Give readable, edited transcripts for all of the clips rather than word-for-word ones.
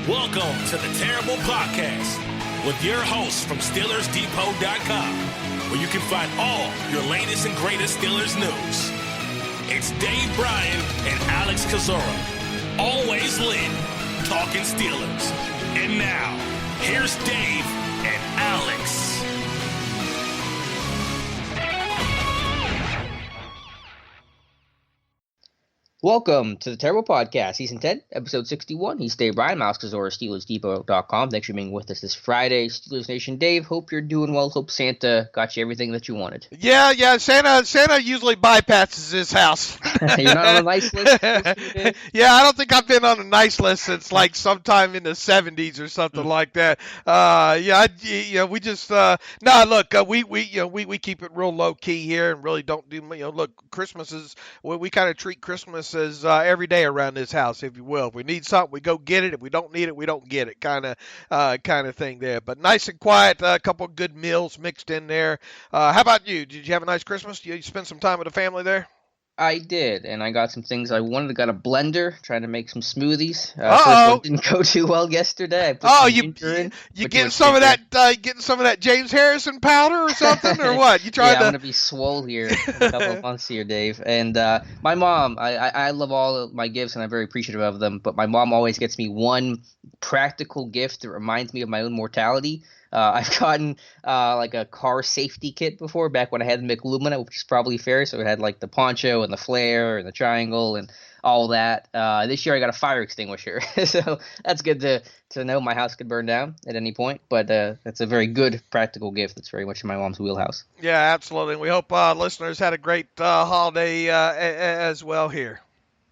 Welcome to the Terrible Podcast with your hosts from SteelersDepot.com, where you can find all your latest and greatest Steelers news. It's Dave Bryan and Alex Kozora, always lit, talking Steelers. And now, here's Dave and Alex. Welcome to the Terrible Podcast, Season 10, Episode 61. He's Dave Bryan, Alex Kozora, SteelersDepot.com. Thanks for being with us this Friday. Steelers Nation, Dave, hope you're doing well. Hope Santa got you everything that you wanted. Yeah, Santa usually bypasses his house. You're not on a nice list? Yeah, I don't think I've been on a nice list since like sometime in the 70s or something like that. We just we keep it real low key here and really don't do, look, Christmas is, we kind of treat Christmas as every day around this house, if you will. If we need something, we go get it. If we don't need it, we don't get it, kind of thing there. But nice and quiet, a couple of good meals mixed in there. How about you? Did you have a nice Christmas? Did you spend some time with the family there? I did, and I got some things I wanted. I got a blender, trying to make some smoothies. First one didn't go too well yesterday. You getting some of that James Harrison powder or something, or what? You tried I'm gonna be swole here in a couple of months here, Dave. And my mom, I love all of my gifts, and I'm very appreciative of them. But my mom always gets me one practical gift that reminds me of my own mortality. I've gotten like a car safety kit before, back when I had the McLumina, which is probably fair. So it had like the poncho and the flare and the triangle and all that. This year I got a fire extinguisher. So that's good to know my house could burn down at any point. But that's a very good practical gift that's very much in my mom's wheelhouse. Yeah, absolutely. We hope listeners had a great holiday as well here.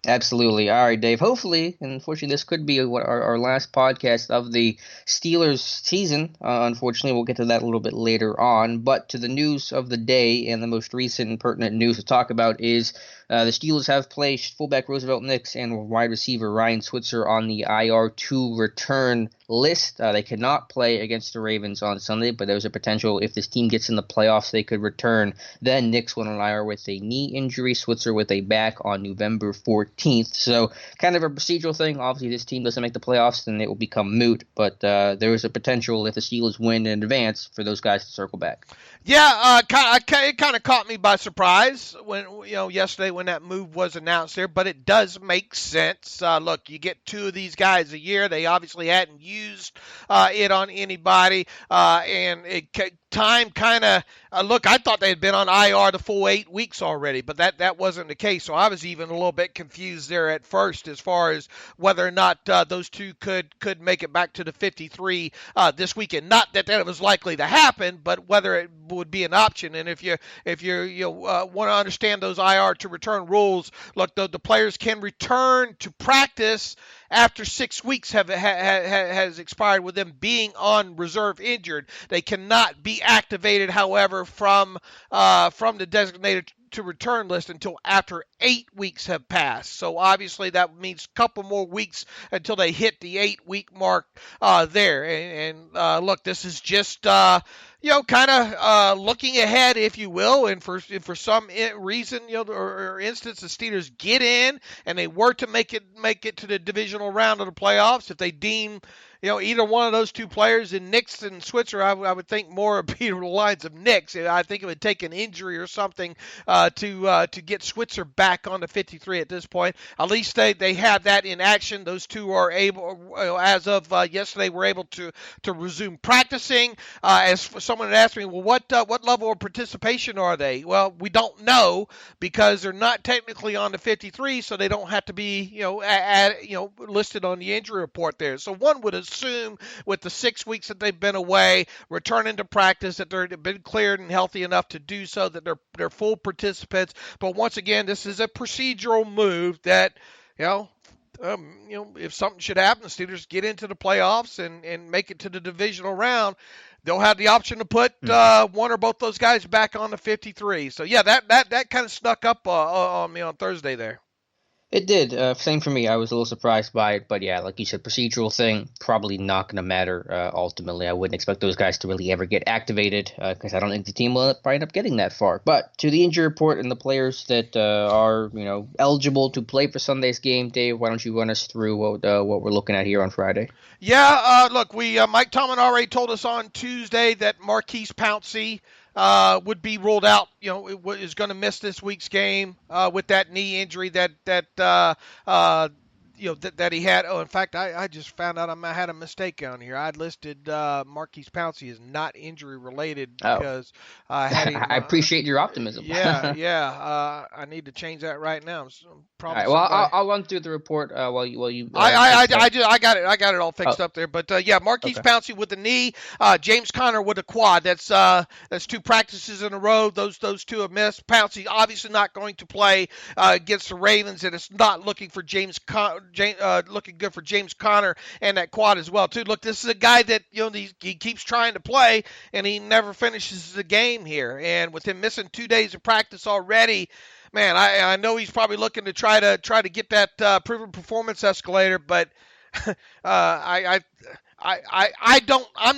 Absolutely. All right, Dave. Hopefully, and unfortunately, this could be our last podcast of the Steelers season. Unfortunately, we'll get to that a little bit later on. But to the news of the day, and the most recent and pertinent news to talk about is the Steelers have placed fullback Roosevelt Nix and wide receiver Ryan Switzer on the IR to return list. They cannot play against the Ravens on Sunday, but there's a potential if this team gets in the playoffs, they could return. Then Nix went on IR with a knee injury, Switzer with a back on November 14th. So kind of a procedural thing. Obviously, this team doesn't make the playoffs, then it will become moot. But there is a potential if the Steelers win in advance for those guys to circle back. Yeah, it kind of caught me by surprise when yesterday when that move was announced there, but it does make sense. Look, you get two of these guys a year. They obviously hadn't used it on anybody, and time kind of look, I thought they had been on IR the full 8 weeks already, but that wasn't the case. So I was even a little bit confused there at first as far as whether or not those two could make it back to the 53 this weekend. Not that it was likely to happen, but whether it would be an option. And if you want to understand those IR to return rules, look, the players can return to practice after 6 weeks has expired with them being on reserve injured. They cannot be activated, however, from the designated to return list until after 8 weeks have passed. So obviously that means a couple more weeks until they hit the 8-week mark there. And look, this is just kind of looking ahead, if you will, and for some reason, or instance, the Steelers get in and they were to make it to the divisional round of the playoffs. If they deem either one of those two players, in Nix and Switzer, I would think more would be the lines of Nix. I think it would take an injury or something to get Switzer back on the 53 at this point. At least they have that in action. Those two are able, as of yesterday, were able to resume practicing. As someone had asked me, well, what level of participation are they? Well, we don't know because they're not technically on the 53, so they don't have to be listed on the injury report there. So one would assume with the 6 weeks that they've been away, returning to practice, that they've been cleared and healthy enough to do so, that they're full participants. But once again, this is a procedural move that, if something should happen, the Steelers get into the playoffs and make it to the divisional round, they'll have the option to put one or both those guys back on the 53. So, yeah, that kind of snuck up on me on Thursday there. It did. Same for me. I was a little surprised by it, but yeah, like you said, procedural thing, probably not going to matter ultimately. I wouldn't expect those guys to really ever get activated because I don't think the team will probably end up getting that far. But to the injury report and the players that are, eligible to play for Sunday's game, Dave, why don't you run us through what we're looking at here on Friday? Yeah, look, Mike Tomlin already told us on Tuesday that Maurkice Pouncey would be ruled out. Is going to miss this week's game with that knee injury that he had. Oh, in fact, I just found out I had a mistake on here. I'd listed Maurkice Pouncey as not injury related because I had him. I appreciate your optimism. Yeah. I need to change that right now. All right, well, I'll run through the report while you. I got it. I got it all fixed up there. But Maurkice Pouncey with the knee, James Conner with the quad. That's 2 practices in a row. Those 2 have missed. Pouncey obviously not going to play against the Ravens, and it's not looking for looking good for James Conner and that quad as well too. Look, this is a guy that he keeps trying to play, and he never finishes the game here. And with him missing 2 days of practice already. Man, I know he's probably looking to try to get that proven performance escalator, but I'm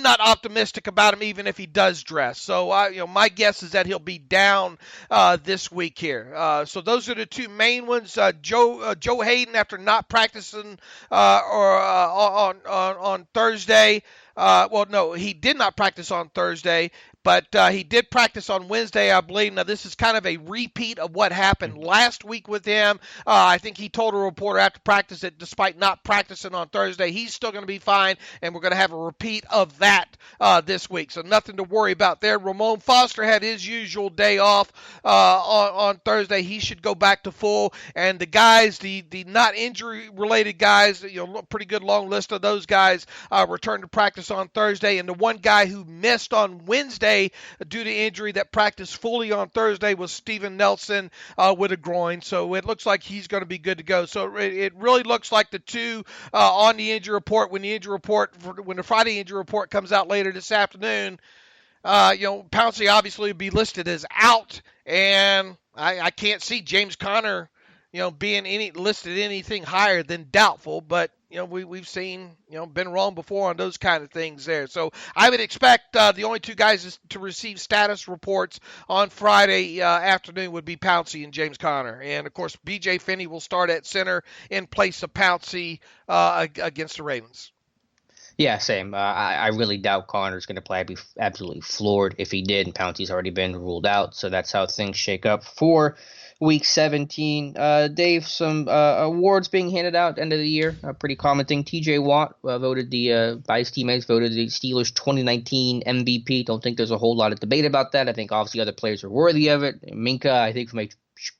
not optimistic about him even if he does dress. So my guess is that he'll be down this week here. So those are the 2 main ones. Joe Hayden, after not practicing on Thursday. No, he did not practice on Thursday, but he did practice on Wednesday, I believe. Now, this is kind of a repeat of what happened last week with him. I think he told a reporter after practice that despite not practicing on Thursday, he's still going to be fine, and we're going to have a repeat of that this week. So nothing to worry about there. Ramon Foster had his usual day off on Thursday. He should go back to full. And the guys, the not injury-related guys, pretty good long list of those guys returned to practice on Thursday. And the one guy who missed on Wednesday due to injury that practiced fully on Thursday was Steven Nelson with a groin. So it looks like he's going to be good to go. So it really looks like the 2 on the injury report, when the Friday injury report comes out later this afternoon, Pouncey obviously would be listed as out, and I can't see James Conner, being listed anything higher than doubtful, but we've seen, been wrong before on those kind of things there. So I would expect the only 2 guys to receive status reports on Friday afternoon would be Pouncey and James Conner. And, of course, B.J. Finney will start at center in place of Pouncey against the Ravens. Yeah, same. I really doubt Connor's going to play. I'd be absolutely floored if he did, and Pouncey's already been ruled out. So that's how things shake up for Week 17. Dave, some awards being handed out at the end of the year. Pretty common thing. TJ Watt voted by his teammates, voted the Steelers 2019 MVP. Don't think there's a whole lot of debate about that. I think obviously other players are worthy of it. Minka, I think from a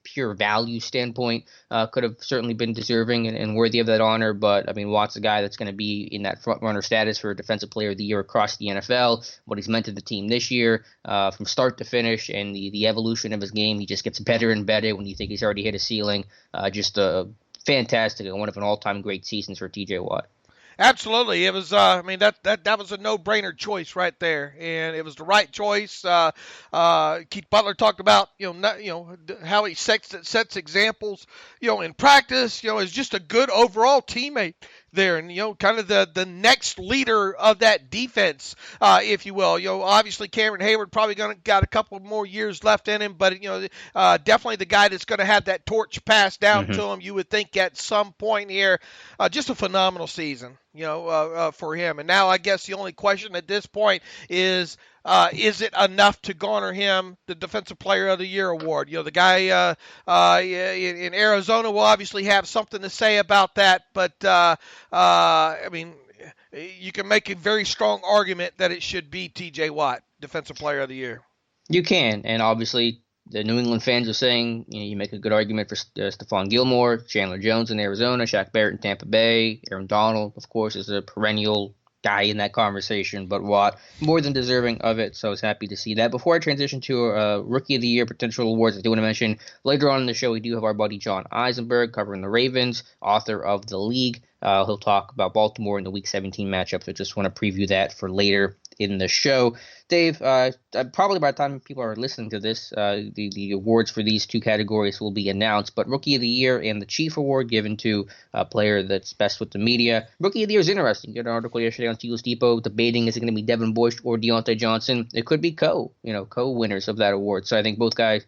pure value standpoint, could have certainly been deserving and worthy of that honor. But, I mean, Watt's a guy that's going to be in that front-runner status for Defensive Player of the Year across the NFL. What he's meant to the team this year, from start to finish, and the evolution of his game, he just gets better and better when you think he's already hit a ceiling. Just fantastic and one of an all-time great seasons for TJ Watt. Absolutely. It was, that was a no-brainer choice right there. And it was the right choice. Keith Butler talked about, how he sets examples, in practice, is just a good overall teammate there, and kind of the next leader of that defense, if you will. Obviously Cameron Hayward probably got a couple more years left in him, but definitely the guy that's going to have that torch passed down to him. You would think at some point here, just a phenomenal season, for him. And now I guess the only question at this point is it enough to garner him the Defensive Player of the Year award? The guy in Arizona will obviously have something to say about that, but you can make a very strong argument that it should be T.J. Watt, Defensive Player of the Year. You can, and obviously the New England fans are saying, you make a good argument for Stephon Gilmore, Chandler Jones in Arizona, Shaq Barrett in Tampa Bay, Aaron Donald, of course, is a perennial guy in that conversation, but Watt more than deserving of it, so I was happy to see that. Before I transition to Rookie of the Year potential awards, I do want to mention later on in the show we do have our buddy John Eisenberg covering the Ravens, author of The League. He'll talk about Baltimore in the Week 17 matchup, so just want to preview that for later in the show. Dave, probably by the time people are listening to this, the awards for these two categories will be announced. But Rookie of the Year and the Chief Award given to a player that's best with the media. Rookie of the Year is interesting. You had an article yesterday on Steelers Depot debating is it going to be Devin Bush or Diontae Johnson. It could be co-winners of that award. So I think both guys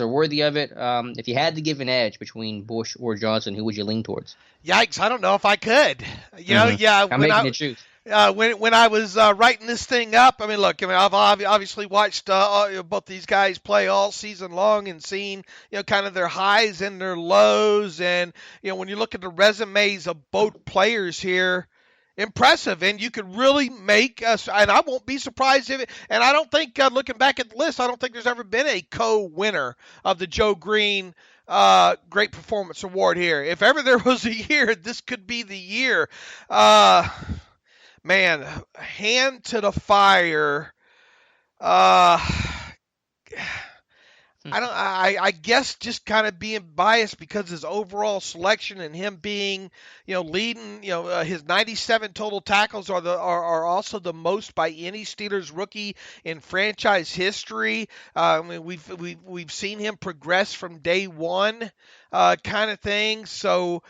are worthy of it. If you had to give an edge between Bush or Johnson, who would you lean towards? Yikes! I don't know if I could. I'm making you choose. When I was writing this thing up, I've obviously watched both these guys play all season long and seen, kind of their highs and their lows. And, when you look at the resumes of both players here, impressive. And you could really make us, and I won't be surprised if it, and I don't think, looking back at the list, I don't think there's ever been a co-winner of the Joe Greene Great Performance Award here. If ever there was a year, this could be the year. Man, hand to the fire. I guess just kind of being biased because his overall selection and him being, leading, his 97 total tackles are also the most by any Steelers rookie in franchise history. We've seen him progress from day one, kind of thing. So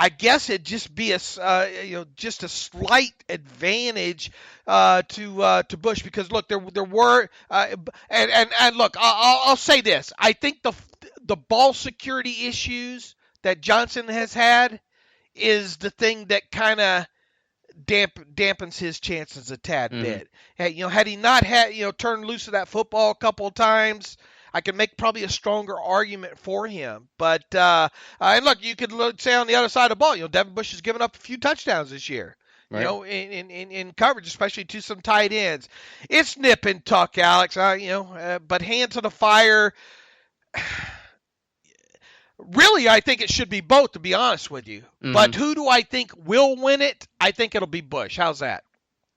I guess it'd just be just a slight advantage to Bush because look, there were and look, I'll say this: I think the ball security issues that Johnson has had is the thing that kind of dampens his chances a tad bit. Had he not had turned loose of that football a couple of times, I could make probably a stronger argument for him. But, and look, you could say on the other side of the ball, Devin Bush has given up a few touchdowns this year, right, in coverage, especially to some tight ends. It's nip and tuck, Alex, but hand to the fire. Really, I think it should be both, to be honest with you. Mm-hmm. But who do I think will win it? I think it'll be Bush. How's that?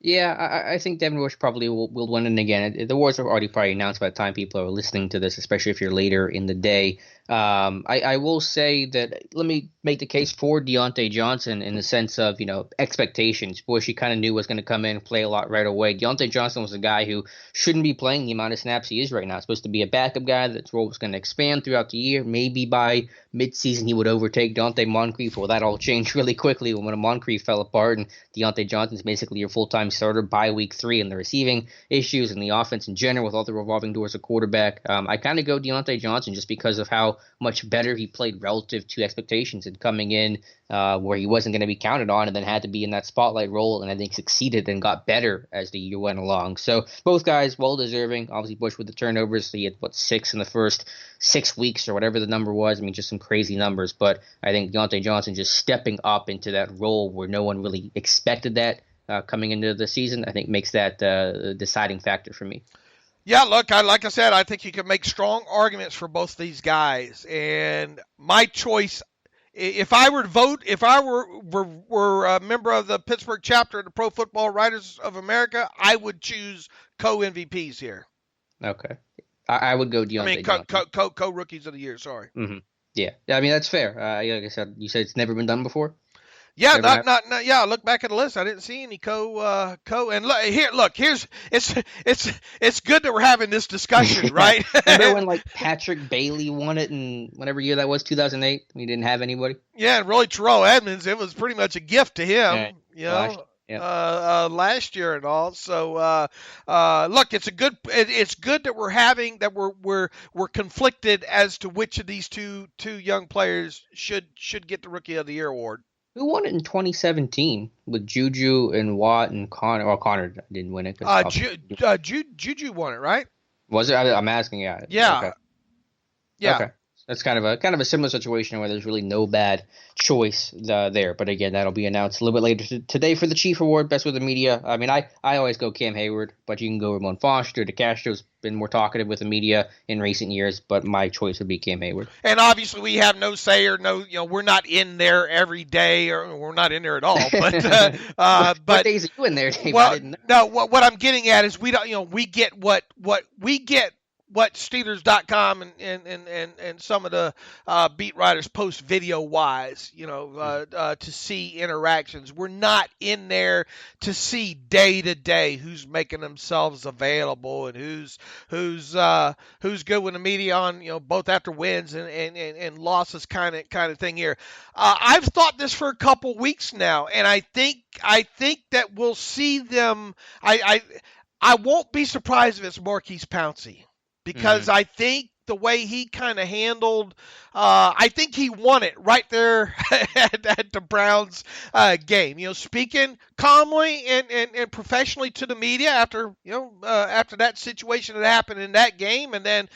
Yeah, I think Devin Bush probably will win it again. The awards are already probably announced by the time people are listening to this, especially if you're later in the day. I will say that let me make the case for Diontae Johnson in the sense of, expectations. Bush, he kind of knew was going to come in and play a lot right away. Diontae Johnson was a guy who shouldn't be playing the amount of snaps he is right now. He's supposed to be a backup guy. That role was going to expand throughout the year. Maybe by midseason he would overtake Dante Moncrief. Well, that all changed really quickly when Moncrief fell apart and Diontae Johnson's basically your full-time starter by week 3, and the receiving issues and the offense in general with all the revolving doors of quarterback. I kind of go Diontae Johnson just because of how much better he played relative to expectations and coming in where he wasn't going to be counted on and then had to be in that spotlight role, and I think succeeded and got better as the year went along. So both guys well-deserving. Obviously Bush with the turnovers, so he had, 6 in the first 6 weeks or whatever the number was. Just some crazy numbers, but I think Diontae Johnson just stepping up into that role where no one really expected that coming into the season, I think makes that the deciding factor for me. Yeah, look, like I said, I think you can make strong arguments for both these guys. And my choice, if I were to vote, if I were a member of the Pittsburgh chapter of the Pro Football Writers of America, I would choose co-MVPs here. Okay. I would go Diontae co-rookies of the year, sorry. Mm-hmm. Yeah, that's fair. Like I said, you said it's never been done before? Yeah, not. Yeah, look back at the list. I didn't see any co. And it's good that we're having this discussion, right? Remember when Patrick Bailey won it, and whatever year that was, 2008, we didn't have anybody. Yeah, and really Terrell Edmonds, it was pretty much a gift to him, last year and all. So look, it's good that we're conflicted as to which of these two young players should get the Rookie of the Year award. Who won it in 2017 with Juju and Watt and Connor? Well, Connor didn't win it. Juju won it, right? Was it? I'm asking. Yeah. Yeah. Okay. Yeah. Okay. That's kind of a similar situation where there's really no bad choice there. But again, that'll be announced a little bit later today for the Chief Award, Best with the Media. I always go Cam Hayward, but you can go Ramon Foster. DeCastro's been more talkative with the media in recent years, but my choice would be Cam Hayward. And obviously we have no say or we're not in there every day, or we're not in there at all. But what days are you in there, Dave? Well, no. What I'm getting at is we don't. We get what we get. what Steelers.com and some of the beat writers post video wise, to see interactions. We're not in there to see day to day who's making themselves available and who's good with the media on, both after wins and losses kind of thing here. I've thought this for a couple weeks now, and I think that we'll see them. I won't be surprised if it's Maurkice Pouncey, because I think the way he kind of handled, I think he won it right there at the Browns game. Speaking calmly and professionally to the media after that situation that happened in that game, and then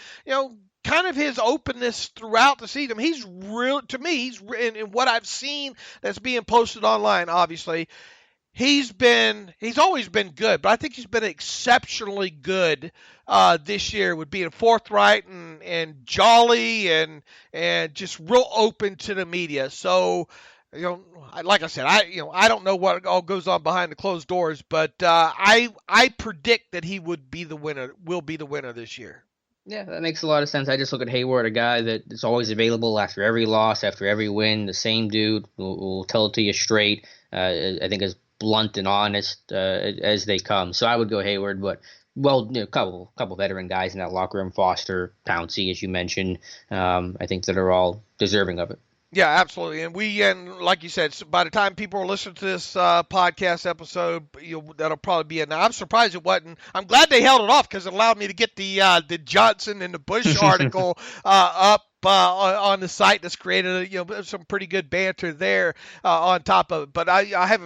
kind of his openness throughout the season. He's real to me. He's in what I've seen that's being posted online. Obviously, he's always been good, but I think he's been exceptionally good this year with being forthright and jolly and just real open to the media. So, like I said, I don't know what all goes on behind the closed doors, but I predict that he will be the winner this year. Yeah, that makes a lot of sense. I just look at Hayward, a guy that is always available after every loss, after every win. The same dude will tell it to you straight. I think as blunt and honest as they come. So I would go Hayward, but couple veteran guys in that locker room, Foster, Pouncey, as you mentioned. I think that are all deserving of it. Yeah, absolutely. And like you said, by the time people are listening to this podcast episode, that'll probably be it. Now, I'm surprised it wasn't. I'm glad they held it off because it allowed me to get the Johnson and the Bush article up on the site. That's created some pretty good banter there on top of it. But I have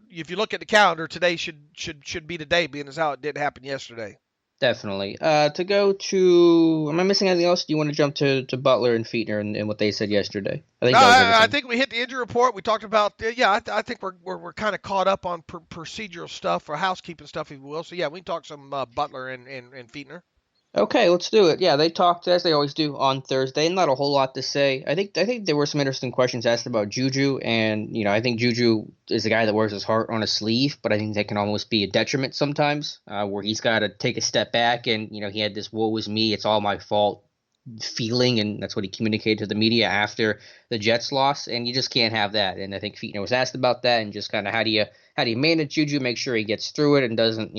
if you look at the calendar, today should be the day, being as how it didn't happen yesterday. Definitely. To go to, am I missing anything else? Do you want to jump to Butler and Fichtner and what they said yesterday? I think we hit the injury report. We talked about, I think we're kind of caught up on procedural stuff or housekeeping stuff, if you will. So, yeah, we can talk some Butler and Fichtner. Okay, let's do it. Yeah, they talked, as they always do, on Thursday. Not a whole lot to say. I think there were some interesting questions asked about Juju, and I think Juju is a guy that wears his heart on his sleeve, but I think that can almost be a detriment sometimes, where he's got to take a step back, and he had this "woe is me, it's all my fault" feeling, and that's what he communicated to the media after the Jets loss, and you just can't have that. And I think Fichtner was asked about that, and just kind of how do you manage Juju, make sure he gets through it and doesn't,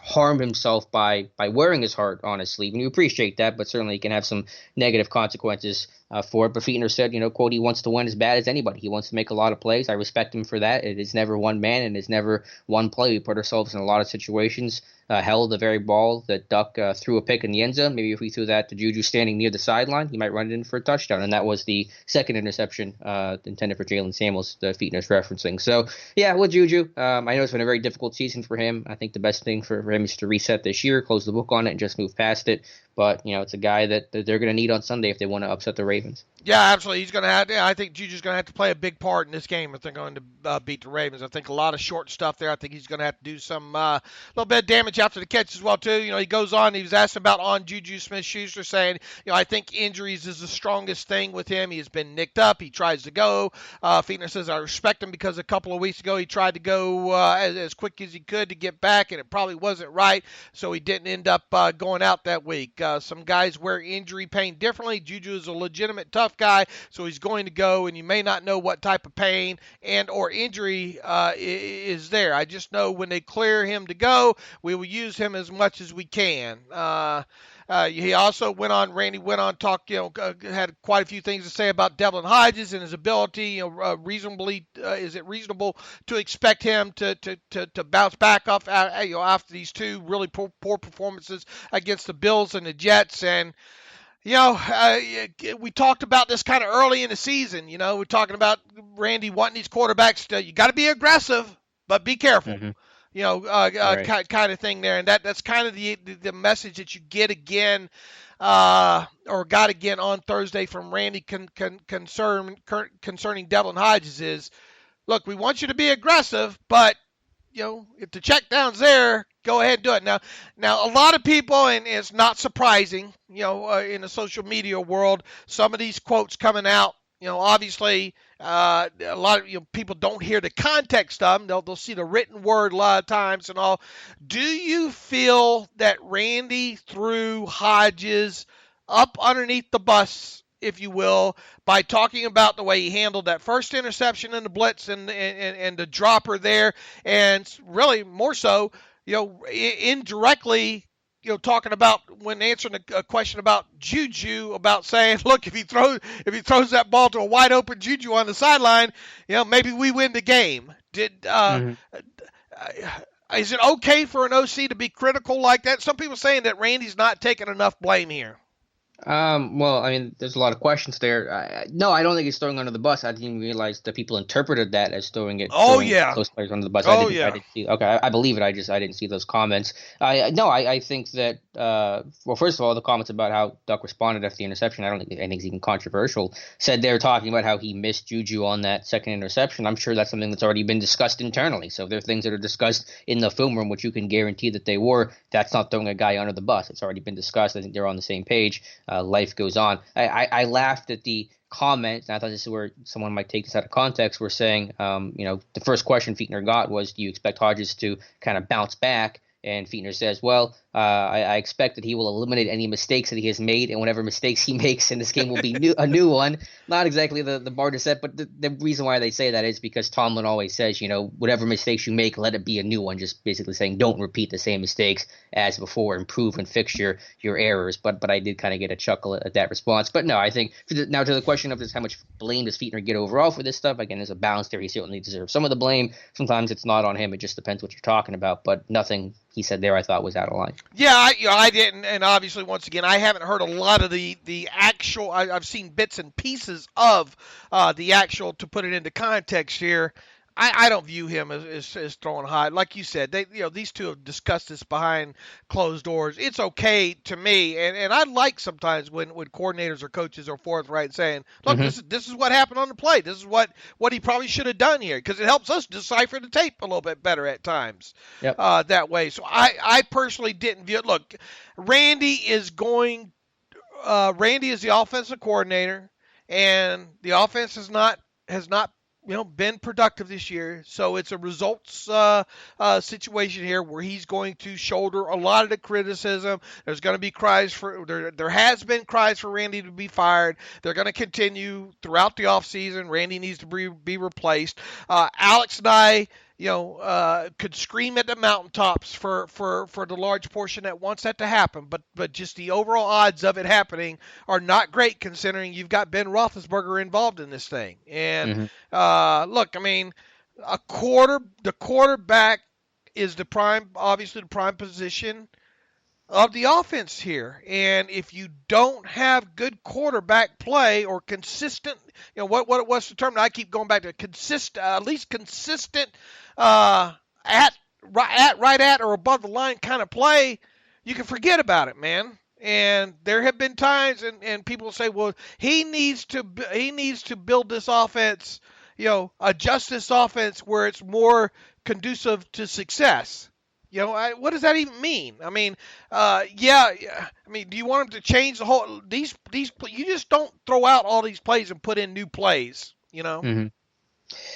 harm himself by wearing his heart on his sleeve. And you appreciate that, but certainly it can have some negative consequences for it. But Fichtner said, quote, he wants to win as bad as anybody. He wants to make a lot of plays. I respect him for that. It is never one man and it's never one play. We put ourselves in a lot of situations. Held the very ball that Duck threw a pick in the end zone. Maybe if we threw that to Juju standing near the sideline, he might run it in for a touchdown. And that was the second interception intended for Jalen Samuels that Fichtner's referencing. So, yeah, with Juju, I know it's been a very difficult season for him. I think the best thing for him is to reset this year, close the book on it, and just move past it. But, it's a guy that they're going to need on Sunday if they want to upset the Ravens. Yeah, absolutely. He's going to have. I think Juju's going to have to play a big part in this game if they're going to beat the Ravens. I think a lot of short stuff there. I think he's going to have to do some little bit of damage after the catch as well too. He goes on. He was asked about on Juju Smith-Schuster, saying, I think injuries is the strongest thing with him. He has been nicked up. He tries to go. Fichtner says, I respect him because a couple of weeks ago he tried to go as quick as he could to get back, and it probably wasn't right, so he didn't end up going out that week. Some guys wear injury pain differently. Juju is a legitimate tough guy, so he's going to go, and you may not know what type of pain and or injury is there. I just know when they clear him to go, we will use him as much as we can. He also Randy went on, talk, had quite a few things to say about Devin Hodges and his ability. Is it reasonable to expect him to bounce back off, after these two really poor performances against the Bills and the Jets? And we talked about this kind of early in the season. We're talking about Randy wanting these quarterbacks to, you got to be aggressive, but be careful. Mm-hmm. Right. Kind of thing there. And that's kind of the message that you get again, or got again on Thursday from Randy concerning Devin Hodges is, look, we want you to be aggressive, but, if the check down's there, go ahead and do it. Now, a lot of people, and it's not surprising, in the social media world, some of these quotes coming out Obviously, a lot of people don't hear the context of them. They'll see the written word a lot of times and all. Do you feel that Randy threw Hodges up underneath the bus, if you will, by talking about the way he handled that first interception in the blitz and the dropper there, and really more so, indirectly, talking about when answering a question about Juju, about saying, look, if he throws that ball to a wide open Juju on the sideline, maybe we win the game. Is it okay for an OC to be critical like that? Some people saying that Randy's not taking enough blame here. Well, I mean, there's a lot of questions there. No, I don't think he's throwing under the bus. I didn't even realize that people interpreted that as throwing those players under the bus. I didn't see. Okay, I believe it. I didn't see those comments. I think that. Well, first of all, the comments about how Duck responded after the interception, I don't think anything's even controversial. Said they're talking about how he missed Juju on that second interception. I'm sure that's something that's already been discussed internally. So if there are things that are discussed in the film room, which you can guarantee that they were, that's not throwing a guy under the bus. It's already been discussed. I think they're on the same page. Life goes on. I laughed at the comment, and I thought this is where someone might take this out of context. We're saying, the first question Fichtner got was, do you expect Hodges to kind of bounce back? And Fichtner says, well, I expect that he will eliminate any mistakes that he has made, and whatever mistakes he makes in this game will be a new one. Not exactly the bar to set, but the reason why they say that is because Tomlin always says, whatever mistakes you make, let it be a new one, just basically saying don't repeat the same mistakes as before, improve and fix your errors. But I did kind of get a chuckle at that response. But no, I think now to the question of just how much blame does Fichtner get overall for this stuff, again, there's a balance there. He certainly deserves some of the blame. Sometimes it's not on him. It just depends what you're talking about. But nothing he said there I thought was out of line. Yeah, I didn't, and obviously, once again, I haven't heard a lot of the actual. I've seen bits and pieces of the actual, to put it into context here. I don't view him as throwing high. Like you said, these two have discussed this behind closed doors. It's okay to me, and I like sometimes when coordinators or coaches are forthright saying, look, this is what happened on the play. This is what he probably should have done here, because it helps us decipher the tape a little bit better at times. Yep. That way. So I personally didn't view it. Look, Randy is the offensive coordinator, and the offense has not been productive this year, so it's a results situation here where he's going to shoulder a lot of the criticism. There's going to be cries for there has been cries for Randy to be fired. They're going to continue throughout the offseason. Randy needs to be replaced. Alex and I could scream at the mountaintops for the large portion that wants that to happen, but just the overall odds of it happening are not great, considering you've got Ben Roethlisberger involved in this thing. And look, I mean, the quarterback is obviously the prime position of the offense here. And if you don't have good quarterback play or consistent, what's the term? I keep going back to consistent, at least consistent right at or above the line kind of play, you can forget about it, man. And there have been times, and people say, well, he needs to build this offense, adjust this offense where it's more conducive to success. What does that even mean? I mean, I mean, do you want him to change the whole these? You just don't throw out all these plays and put in new plays.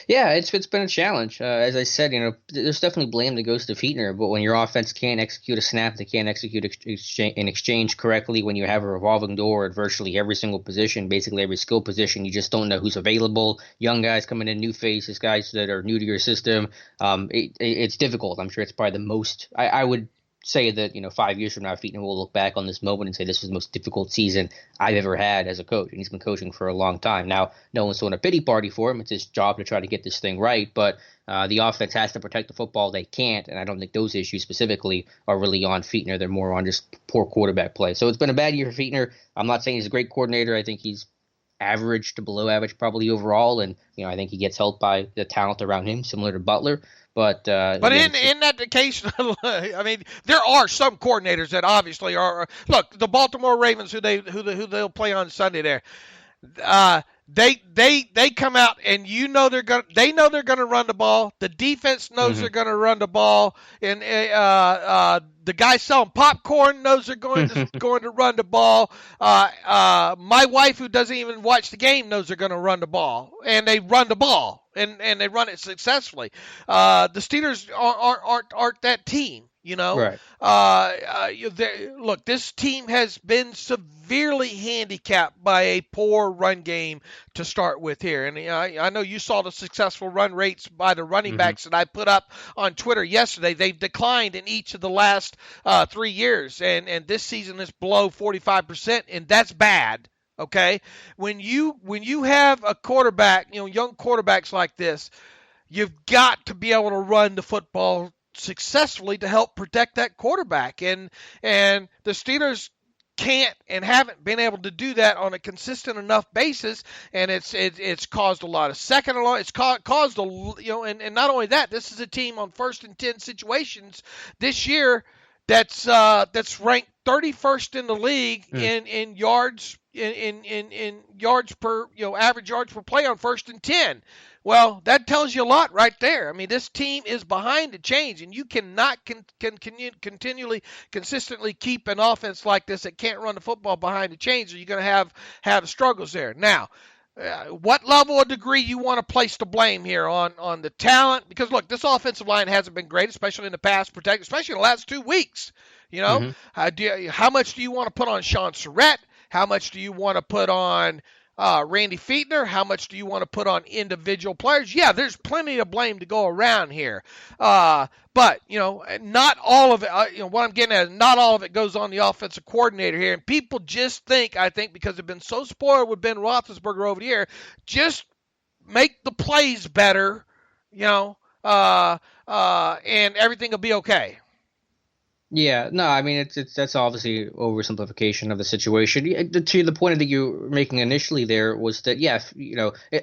Yeah, it's been a challenge. As I said, there's definitely blame that goes to Fichtner, but when your offense can't execute a snap, they can't execute an exchange correctly, when you have a revolving door at virtually every single position, basically every skill position, you just don't know who's available. Young guys coming in, new faces, guys that are new to your system. It's difficult. I'm sure it's probably the most. I would say that 5 years from now, Fichtner will look back on this moment and say this was the most difficult season I've ever had as a coach, and he's been coaching for a long time. Now, no one's throwing a pity party for him. It's his job to try to get this thing right, but the offense has to protect the football. They can't, and I don't think those issues specifically are really on Fichtner. They're more on just poor quarterback play. So it's been a bad year for Fichtner. I'm not saying he's a great coordinator. I think he's average to below average probably overall, and I think he gets helped by the talent around him, similar to Butler. But again, in that case, I mean, there are some coordinators that obviously are. Look, the Baltimore Ravens, who they'll play on Sunday there. They come out and they know they're gonna run the ball. The defense knows they're gonna run the ball, and the guy selling popcorn knows they're going to run the ball. My wife, who doesn't even watch the game, knows they're going to run the ball, and they run the ball, and they run it successfully. The Steelers aren't that team. Right. Look, this team has been severely handicapped by a poor run game to start with here. And I know you saw the successful run rates by the running backs that I put up on Twitter yesterday. They've declined in each of the last 3 years, and this season is below 45%, and that's bad. Okay, when you have a quarterback, young quarterbacks like this, you've got to be able to run the football successfully to help protect that quarterback, and the Steelers can't and haven't been able to do that on a consistent enough basis, and it's caused a lot of second and long. It's caused and not only that, this is a team on 1st and 10 situations this year that's ranked 31st in the league in yards in yards per average yards per play on 1st and 10. Well, that tells you a lot right there. I mean, this team is behind the change, and you cannot consistently keep an offense like this that can't run the football behind the chains, or you're going to have struggles there. Now, what level of degree you want to place the blame here on the talent? Because, look, this offensive line hasn't been great, especially in the pass protection, especially in the last 2 weeks. How much do you want to put on Sean Surratt? How much do you want to put on Randy Fichtner? How much do you want to put on individual players? Yeah, there's plenty of blame to go around here. But, not all of it, what I'm getting at is not all of it goes on the offensive coordinator here. And people just I think because they've been so spoiled with Ben Roethlisberger over the year, just make the plays better, and everything will be okay. Yeah, no, I mean that's obviously oversimplification of the situation. To the point that you were making initially there was that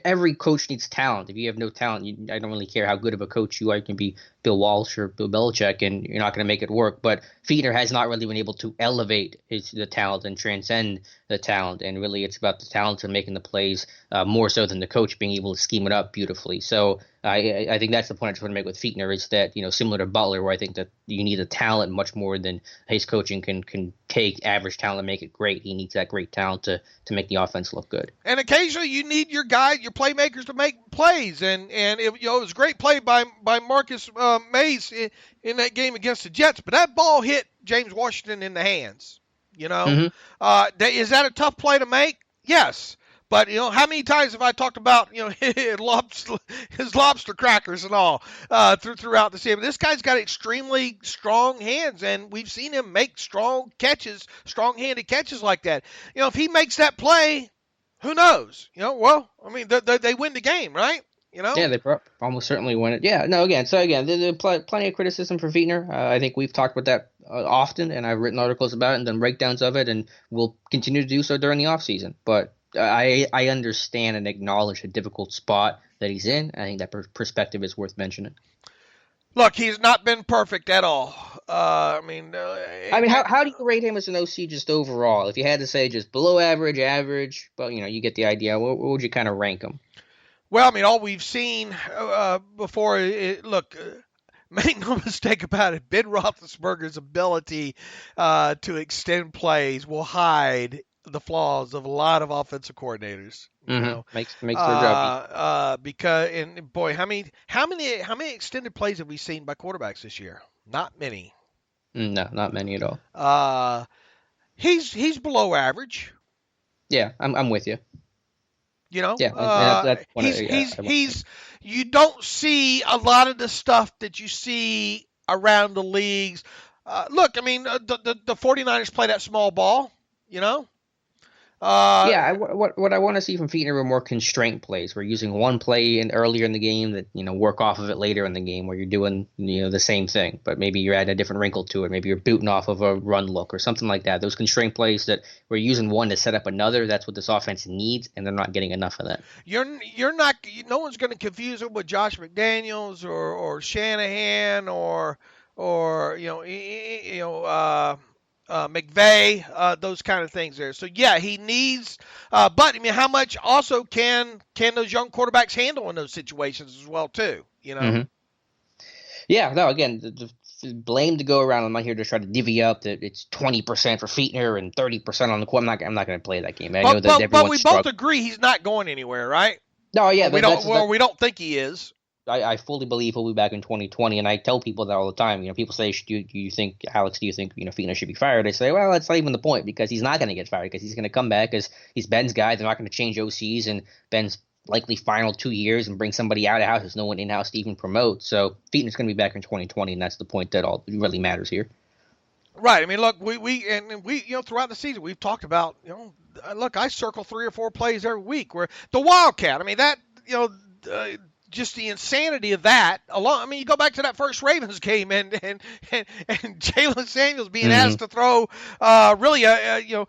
every coach needs talent. If you have no talent, I don't really care how good of a coach you are. You can be Bill Walsh or Bill Belichick, and you're not going to make it work. But Fichtner has not really been able to elevate the talent and transcend the talent, and really it's about the talent of making the plays more so than the coach being able to scheme it up beautifully. So I think that's the point I just want to make with Fichtner is that, similar to Butler, where I think that you need a talent much more than his coaching can take average talent and make it great. He needs that great talent to make the offense look good. And occasionally you need your playmakers to make plays. And it was a great play by Marcus Mays in that game against the Jets, but that ball hit James Washington in the hands. Is that a tough play to make? Yes. But, how many times have I talked about, his lobster crackers and all throughout the season? This guy's got extremely strong hands, and we've seen him make strong-handed catches like that. If he makes that play, who knows? They win the game, right? Yeah, they almost certainly win it. Yeah, no, again, there's plenty of criticism for Fichtner. I think we've talked about that often, and I've written articles about it and done breakdowns of it, and we'll continue to do so during the offseason. But I understand and acknowledge the difficult spot that he's in. I think that perspective is worth mentioning. Look, he's not been perfect at all. How do you rate him as an OC just overall? If you had to say just below average, but you get the idea. What would you kind of rank him? Well, all we've seen before. Make no mistake about it. Ben Roethlisberger's ability to extend plays will hide the flaws of a lot of offensive coordinators. Makes their job. How many extended plays have we seen by quarterbacks this year? Not many. No, not many at all. He's below average. Yeah, I'm with you. You don't see a lot of the stuff that you see around the leagues. The 49ers play that small ball, What I want to see from Fichtner are more constraint plays. We're using one play earlier in the game that work off of it later in the game, where you're doing the same thing, but maybe you're adding a different wrinkle to it. Maybe you're booting off of a run look or something like that. Those constraint plays that we're using one to set up another. That's what this offense needs, and they're not getting enough of that. You're not. No one's going to confuse it with Josh McDaniels or Shanahan or McVay, those kind of things there. So, yeah, he needs but, I mean, how much also can those young quarterbacks handle in those situations as well, too, you know? Mm-hmm. Yeah, no, again, the blame to go around. I'm not here to try to divvy up that it's 20% for Fichtner and 30% on the court. I'm not going to play that game. I know that but we both agree he's not going anywhere, right? No, yeah. We don't think he is. I fully believe he'll be back in 2020, and I tell people that all the time. You know, people say, do you think Fichtner should be fired? I say, well, that's not even the point, because he's not going to get fired, because he's going to come back because he's Ben's guy. They're not going to change OCs, and Ben's likely final 2 years and bring somebody out of house. There's no one in house to even promote. So Fichtner's going to be back in 2020, and that's the point that all really matters here. Right. I mean, look, we throughout the season we've talked about, look, I circle 3 or 4 plays every week where the Wildcat. I mean, that just the insanity of that alone. I mean, you go back to that first Ravens game and Jalen Samuels being asked to throw really the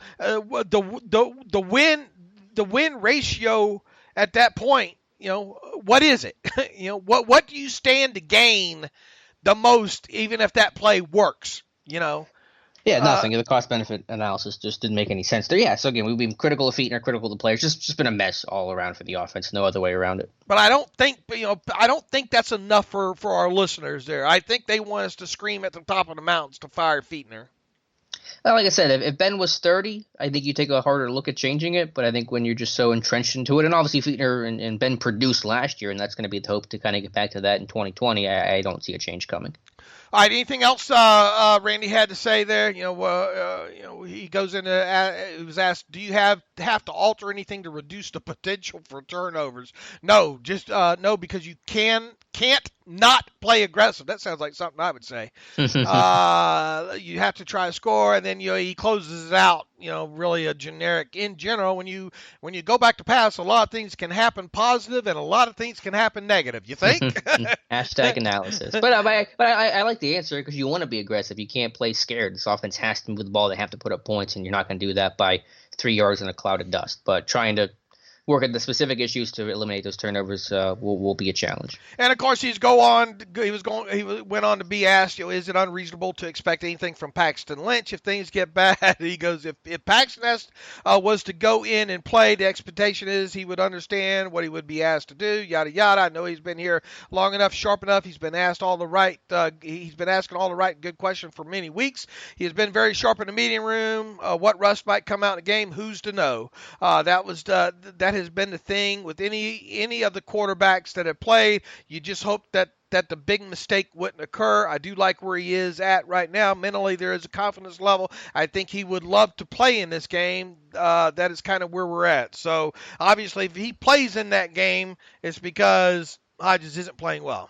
win ratio at that point. What is it? What do you stand to gain the most, even if that play works? Yeah, nothing. The cost-benefit analysis just didn't make any sense there. Yeah, so again, we've been critical of Fichtner, critical of the players. Just been a mess all around for the offense. No other way around it. But I don't think that's enough for our listeners there. I think they want us to scream at the top of the mountains to fire Fichtner. Well, like I said, if Ben was 30, I think you take a harder look at changing it. But I think when you're just so entrenched into it, and obviously Fichtner and Ben produced last year, and that's going to be the hope to kind of get back to that in 2020, I don't see a change coming. All right. Anything else Randy had to say there? He goes into. He was asked, "Do you have to alter anything to reduce the potential for turnovers?" No, just no, because you can't not play aggressive. That sounds like something I would say. You have to try to score, and then he closes it out. Really a generic. In general, when you go back to pass, a lot of things can happen positive, and a lot of things can happen negative. You think? Hashtag analysis. But I like the answer, because you want to be aggressive. You can't play scared. This offense has to move the ball. They have to put up points, and you're not going to do that by 3 yards in a cloud of dust. But trying to work at the specific issues to eliminate those turnovers will be a challenge. And of course, he went on to be asked, is it unreasonable to expect anything from Paxton Lynch if things get bad? He goes, if Paxton was to go in and play, the expectation is he would understand what he would be asked to do, yada yada. I know he's been here long enough, sharp enough. He's been asked he's been asking all the right good questions for many weeks. He has been very sharp in the meeting room. What rust might come out in the game, who's to know? That has been the thing with any of the quarterbacks that have played. You just hope that the big mistake wouldn't occur. I do like where he is at right now. Mentally, there is a confidence level. I think he would love to play in this game. That is kind of where we're at. So, obviously, if he plays in that game, it's because Hodges isn't playing well.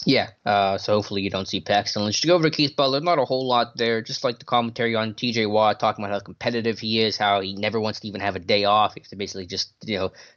Yeah, so hopefully you don't see Paxton Lynch. To go over to Keith Butler, not a whole lot there. Just like the commentary on T.J. Watt, talking about how competitive he is, how he never wants to even have a day off. He has to basically just,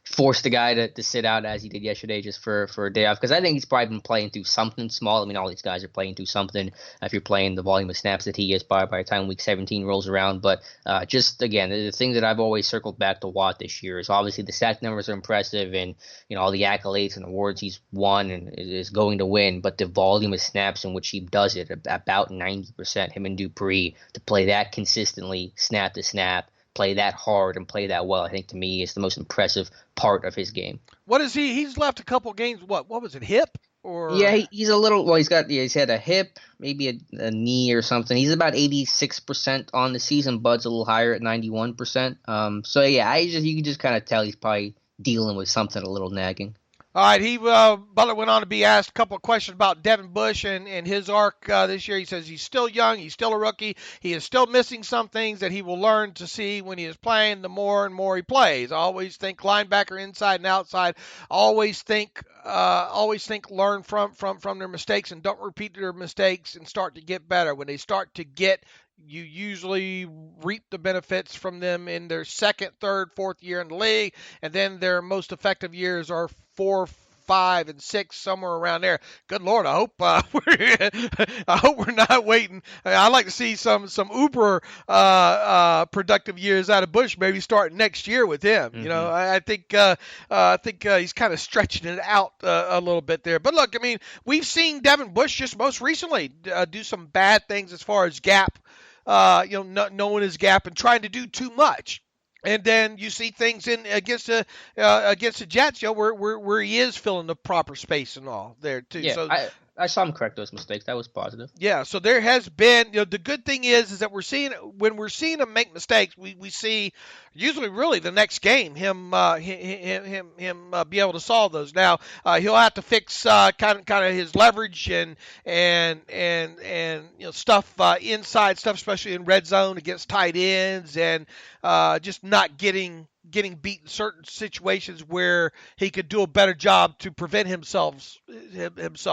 force the guy to sit out as he did yesterday just for a day off. Because I think he's probably been playing through something small. I mean, all these guys are playing through something if you're playing the volume of snaps that he is by the time Week 17 rolls around. But just, again, the thing that I've always circled back to Watt this year is obviously the sack numbers are impressive and, all the accolades and awards he's won and is going to win. But the volume of snaps in which he does it, about 90%, him and Dupree, to play that consistently, snap to snap, play that hard and play that well, I think to me is the most impressive part of his game. What is he? He's left a couple games. What was it? Hip? Or yeah, he's a little. Well, he's had a hip, maybe a knee or something. He's about 86% on the season. Bud's a little higher at 91%. So yeah, you can just kind of tell he's probably dealing with something a little nagging. All right, Butler went on to be asked a couple of questions about Devin Bush and his arc this year. He says he's still young, he's still a rookie, he is still missing some things that he will learn to see when he is playing the more and more he plays. I always think linebacker inside and outside. Always think learn from their mistakes and don't repeat their mistakes and start to get better. When they start to get, you usually reap the benefits from them in their second, third, fourth year in the league, and then their most effective years are 4, 5, and 6, somewhere around there. Good Lord, I hope we're not waiting. I'd like to see some uber productive years out of Bush, maybe starting next year with him. Mm-hmm. I think he's kind of stretching it out a little bit there. But look, I mean, we've seen Devin Bush just most recently do some bad things as far as gap knowing his gap and trying to do too much. And then you see things against the Jets, where he is filling the proper space and all there too. Yeah, So I saw him correct those mistakes. That was positive. yeah, so there has been, the good thing is that when we're seeing him make mistakes, we see usually really the next game him be able to solve those. Now he'll have to fix kind of his leverage and stuff inside stuff, especially in red zone against tight ends and just not getting beat in certain situations where he could do a better job to prevent himself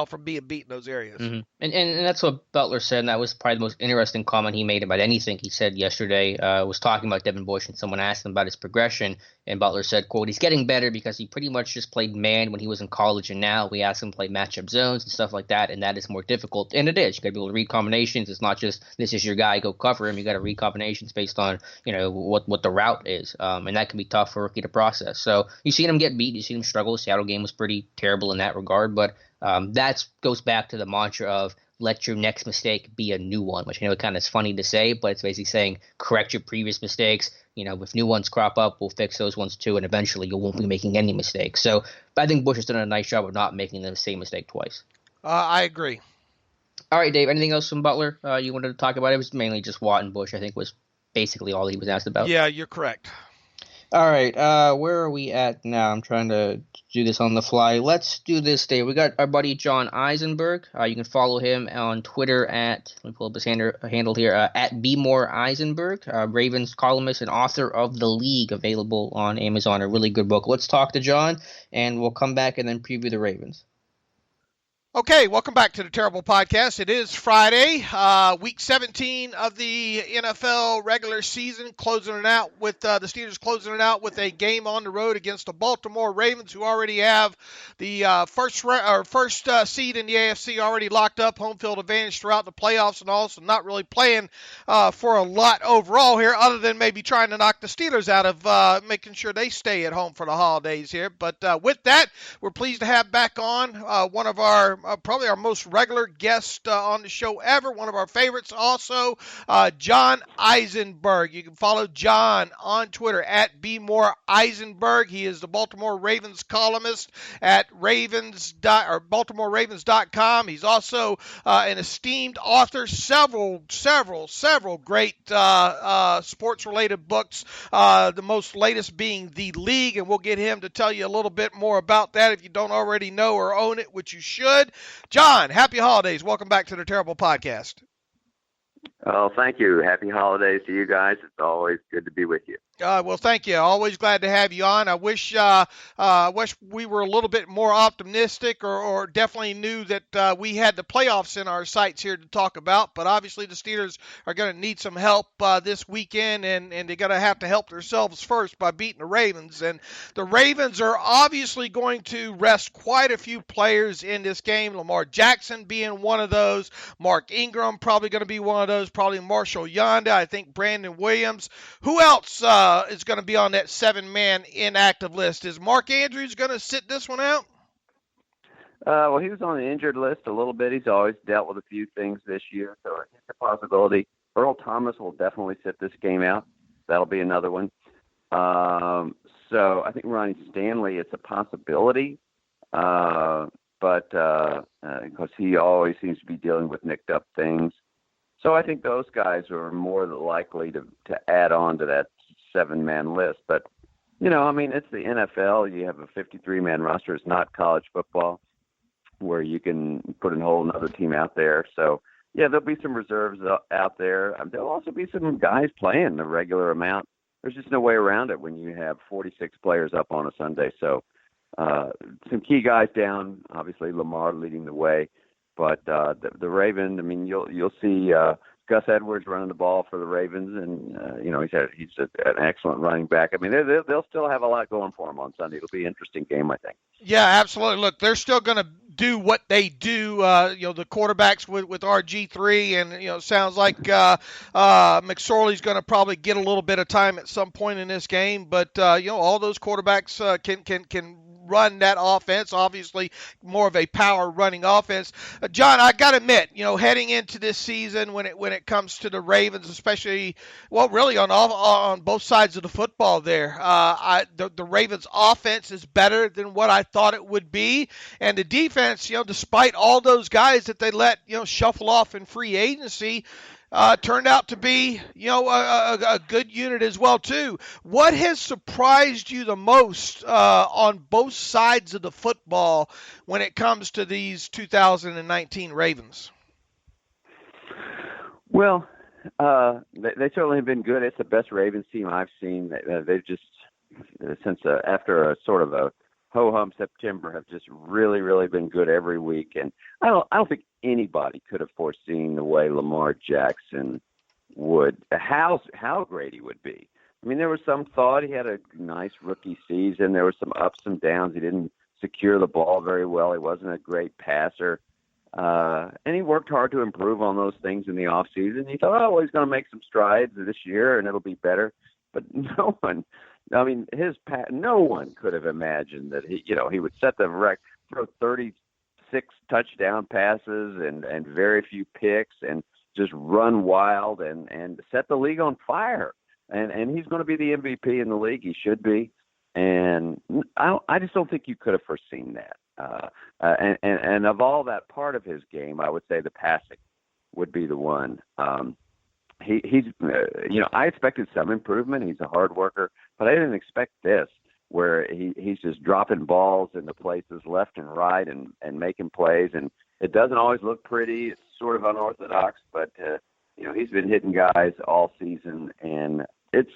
from being beat in those areas. Mm-hmm. And that's what Butler said, and that was probably the most interesting comment he made about anything he said yesterday. Was talking about Devin Bush, and someone asked him about his progression, and Butler said, quote, he's getting better because he pretty much just played man when he was in college, and now we ask him to play matchup zones and stuff like that, and that is more difficult. And it is. You got to be able to read combinations. It's not just, this is your guy, go cover him. You got to read combinations based on, what the route is, and that can be tough for a rookie to process. So you've seen him get beat. You've seen him struggle. The Seattle game was pretty terrible in that regard, but that goes back to the mantra of let your next mistake be a new one, which I know it kind of is funny to say, but it's basically saying correct your previous mistakes. If new ones crop up, we'll fix those ones too, and eventually you won't be making any mistakes. So I think Bush has done a nice job of not making the same mistake twice. I agree. All right, Dave, anything else from Butler you wanted to talk about? It was mainly just Watt and Bush, I think, was basically all he was asked about. Yeah, you're correct. All right, where are we at now? I'm trying to do this on the fly. Let's do this, Dave. We got our buddy John Eisenberg. You can follow him on Twitter let me pull up his handle here, at @BeMoreEisenberg, Ravens columnist and author of The League, available on Amazon, a really good book. Let's talk to John, and we'll come back and then preview the Ravens. Okay, welcome back to the Terrible Podcast. It is Friday, week 17 of the NFL regular season, closing it out with the Steelers closing it out with a game on the road against the Baltimore Ravens, who already have the first seed in the AFC already locked up, home field advantage throughout the playoffs, and also not really playing for a lot overall here, other than maybe trying to knock the Steelers out of making sure they stay at home for the holidays here. But with that, we're pleased to have back on one of our probably our most regular guest on the show ever, one of our favorites also, John Eisenberg. You can follow John on Twitter at @BeMoreEisenberg. He is the Baltimore Ravens columnist at BaltimoreRavens.com. He's also an esteemed author, several great sports-related books, the most latest being The League, and we'll get him to tell you a little bit more about that if you don't already know or own it, which you should. John, happy holidays. Welcome back to the Terrible Podcast. Oh, thank you. Happy holidays to you guys. It's always good to be with you. Well, thank you. Always glad to have you on. I wish we were a little bit more optimistic or definitely knew that we had the playoffs in our sights here to talk about. But obviously the Steelers are going to need some help this weekend, and they're going to have to help themselves first by beating the Ravens. And the Ravens are obviously going to rest quite a few players in this game, Lamar Jackson being one of those, Mark Ingram probably going to be one of those, probably Marshall Yonda, I think Brandon Williams. Who else is going to be on that 7-man inactive list? Is Mark Andrews going to sit this one out? Well, he was on the injured list a little bit. He's always dealt with a few things this year, so it's a possibility. Earl Thomas will definitely sit this game out. That'll be another one. So I think Ronnie Stanley, it's a possibility, but because he always seems to be dealing with nicked up things. So I think those guys are more likely to add on to that 7-man list. But, it's the NFL. You have a 53-man roster. It's not college football where you can put a whole another team out there. So, yeah, there'll be some reserves out there. There'll also be some guys playing the regular amount. There's just no way around it when you have 46 players up on a Sunday. So some key guys down, obviously Lamar leading the way. But the Ravens, you'll see Gus Edwards running the ball for the Ravens, and he's an excellent running back. They'll still have a lot going for him on Sunday. It'll be an interesting game, I think. Yeah, absolutely. Look, they're still going to do what they do. The quarterbacks with RG3, and it sounds like McSorley's going to probably get a little bit of time at some point in this game. But all those quarterbacks can run that offense. Obviously, more of a power running offense. John, I got to admit, heading into this season, when it comes to the Ravens, especially, well, really on both sides of the football there, the Ravens offense is better than what I thought it would be, and the defense, despite all those guys that they let shuffle off in free agency, turned out to be, a good unit as well, too. What has surprised you the most on both sides of the football when it comes to these 2019 Ravens? Well, they certainly have been good. It's the best Ravens team I've seen. They've just, since after a sort of a ho-hum September, have just really, really been good every week. And I don't think anybody could have foreseen the way Lamar Jackson would, how great he would be. I mean, there was some thought he had a nice rookie season. There were some ups and downs. He didn't secure the ball very well. He wasn't a great passer. And he worked hard to improve on those things in the offseason. He thought, well, he's going to make some strides this year and it'll be better. But no one could have imagined that he would set the record, throw 36 touchdown passes and very few picks and just run wild and set the league on fire. And he's going to be the MVP in the league. He should be. And I just don't think you could have foreseen that. And of all that part of his game, I would say the passing would be the one. He's I expected some improvement. He's a hard worker, but I didn't expect this, where he's just dropping balls into places left and right and making plays. And it doesn't always look pretty. It's sort of unorthodox, but he's been hitting guys all season, and it's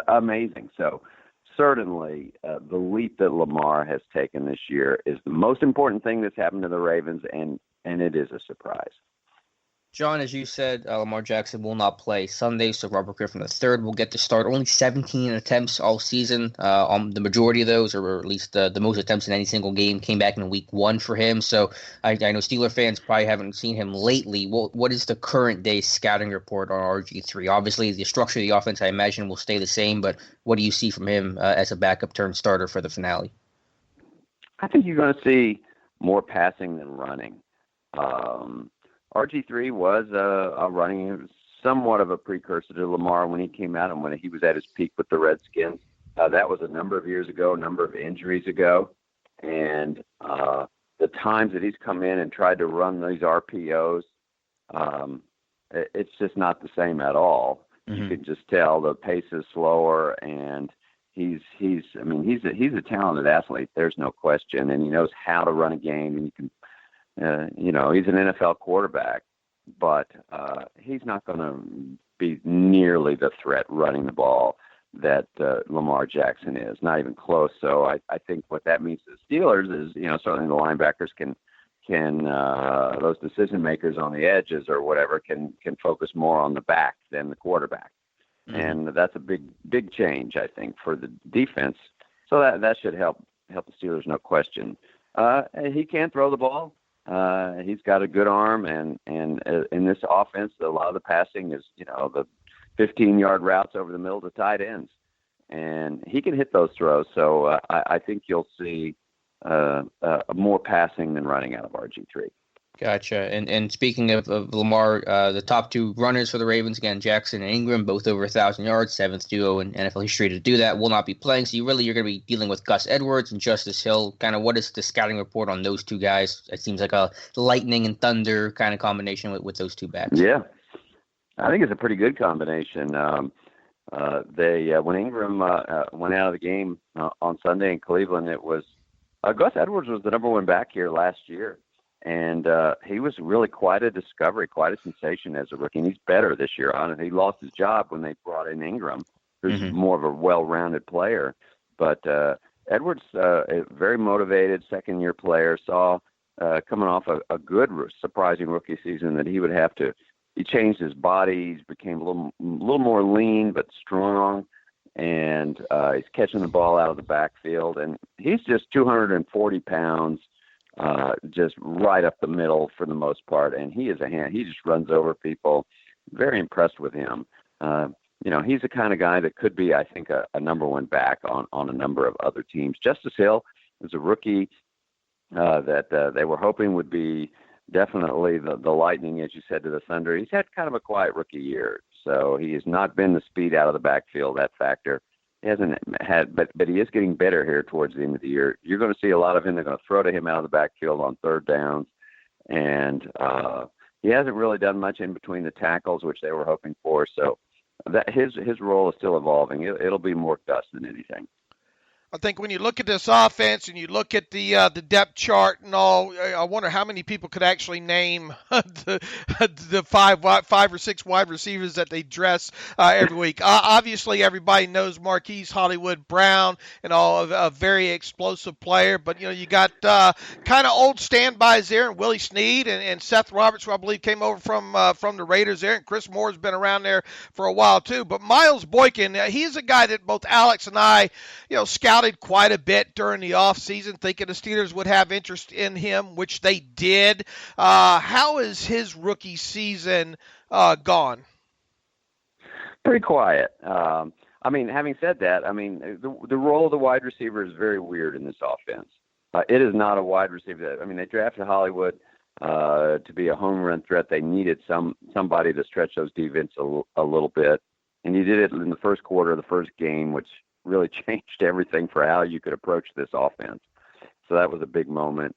amazing. So certainly the leap that Lamar has taken this year is the most important thing that's happened to the Ravens, and it is a surprise. John, as you said, Lamar Jackson will not play Sunday, so Robert Griffin III will get to start. Only 17 attempts all season. The majority of those, or at least the most attempts in any single game, came back in week 1 for him. So I know Steeler fans probably haven't seen him lately. What is the current day scouting report on RG3? Obviously, the structure of the offense, I imagine, will stay the same, but what do you see from him as a backup turned starter for the finale? I think you're going to see more passing than running. RG3 was running, somewhat of a precursor to Lamar when he came out and when he was at his peak with the Redskins. That was a number of years ago, a number of injuries ago. And the times that he's come in and tried to run these RPOs, it's just not the same at all. Mm-hmm. You can just tell the pace is slower, and he's a talented athlete. There's no question. And he knows how to run a game, and you can, he's an NFL quarterback, but he's not going to be nearly the threat running the ball that Lamar Jackson is, not even close. So I think what that means to the Steelers is, certainly the linebackers can those decision makers on the edges or whatever can focus more on the back than the quarterback. Mm-hmm. And that's a big change, I think, for the defense. So that should help the Steelers, no question. He can throw the ball. He's got a good arm, and in this offense, a lot of the passing is, the 15-yard routes over the middle to tight ends, and he can hit those throws. So I think you'll see more passing than running out of RG3. Gotcha. And speaking of Lamar, the top 2 runners for the Ravens, again, Jackson and Ingram, both over 1,000 yards, 7th duo in NFL history to do that, will not be playing. So you're going to be dealing with Gus Edwards and Justice Hill. Kind of what is the scouting report on those 2 guys? It seems like a lightning and thunder kind of combination with those 2 backs. Yeah, I think it's a pretty good combination. When Ingram went out of the game on Sunday in Cleveland, it was Gus Edwards was the number 1 back here last year. And he was really quite a discovery, quite a sensation as a rookie. And he's better this year on it. He lost his job when they brought in Ingram, who's mm-hmm. more of a well-rounded player. But Edwards, a very motivated second-year player, saw coming off a good, surprising rookie season that he changed his body. He became a little more lean but strong. And he's catching the ball out of the backfield. And he's just 240 pounds. Just right up the middle for the most part, and he is a hand. He just runs over people. Very impressed with him. he's the kind of guy that could be, I think, a number one back on a number of other teams. Justice Hill is a rookie that they were hoping would be definitely the lightning, as you said, to the Thunder. He's had kind of a quiet rookie year, so he has not been the speed out of the backfield, that factor. He hasn't had, but he is getting better here towards the end of the year. You're going to see a lot of him. They're going to throw to him out of the backfield on third downs, and he hasn't really done much in between the tackles, which they were hoping for. So that his role is still evolving. It'll be more dust than anything. I think when you look at this offense and you look at the depth chart and all, I wonder how many people could actually name the five or six wide receivers that they dress every week. Obviously, everybody knows Marquise Hollywood Brown and all, a very explosive player. But you got kind of old standbys there, and Willie Snead and Seth Roberts, who I believe came over from the Raiders there, and Chris Moore's been around there for a while too. But Miles Boykin, he's a guy that both Alex and I, scouted quite a bit during the offseason, thinking the Steelers would have interest in him, which they did. How is his rookie season gone? Pretty quiet. Having said that, the role of the wide receiver is very weird in this offense. It is not a wide receiver. They drafted Hollywood to be a home run threat. They needed somebody to stretch those defense a little bit, and he did it in the first quarter of the first game, which really changed everything for how you could approach this offense. So that was a big moment.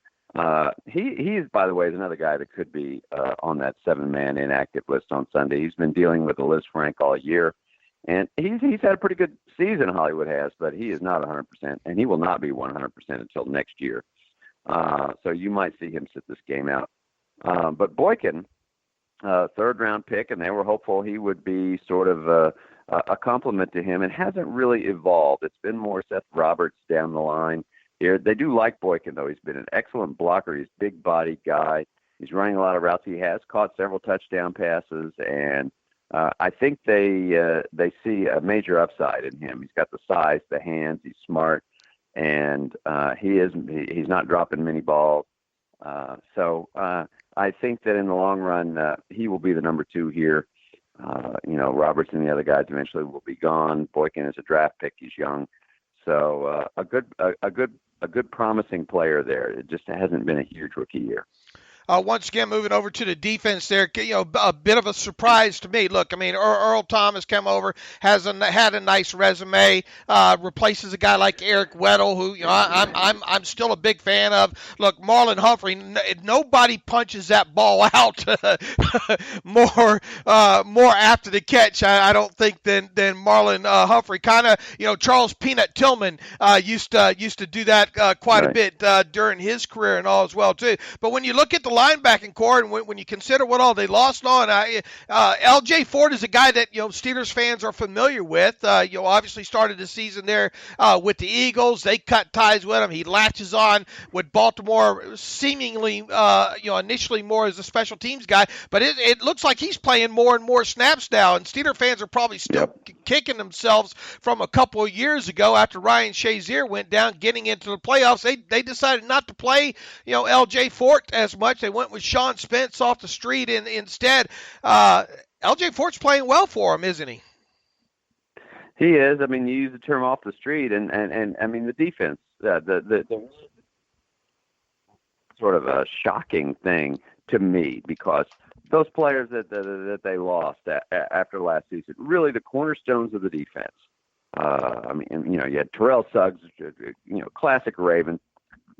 He is, by the way, is another guy that could be on that 7-man inactive list on Sunday. He's been dealing with Liz Frank all year, and he's had a pretty good season, Hollywood has, but he is not 100%, and he will not be 100% until next year. So you might see him sit this game out. But Boykin, third-round pick, and they were hopeful he would be sort of a compliment to him. It hasn't really evolved. It's been more Seth Roberts down the line here. They do like Boykin, though. He's been an excellent blocker. He's a big-bodied guy. He's running a lot of routes. He has caught several touchdown passes, and I think they see a major upside in him. He's got the size, the hands. He's smart, and he's not dropping many balls. So I think that in the long run, he will be the number 2 here. Roberts and the other guys eventually will be gone. Boykin is a draft pick. He's young. So a good promising player there. It just hasn't been a huge rookie year. Once again, moving over to the defense there, a bit of a surprise to me. Look, Earl Thomas came over, had a nice resume, replaces a guy like Eric Weddle, who I'm still a big fan of. Look, Marlon Humphrey, nobody punches that ball out more after the catch, I don't think, than Marlon Humphrey. Kind of, Charles Peanut Tillman used to do that quite a bit during his career and all as well too. But when you look at the linebacking core, and when you consider what all they lost on, L.J. Ford is a guy that Steelers fans are familiar with. Obviously started the season there with the Eagles. They cut ties with him. He latches on with Baltimore, seemingly initially more as a special teams guy, but it looks like he's playing more and more snaps now. And Steelers fans are probably still kicking themselves from a couple of years ago after Ryan Shazier went down, getting into the playoffs. They decided not to play L.J. Ford as much. They went with Sean Spence off the street instead. L.J. Fort's playing well for him, isn't he? He is. You use the term off the street, and the defense, the sort of a shocking thing to me, because those players that they lost after last season, really the cornerstones of the defense. You had Terrell Suggs, classic Raven,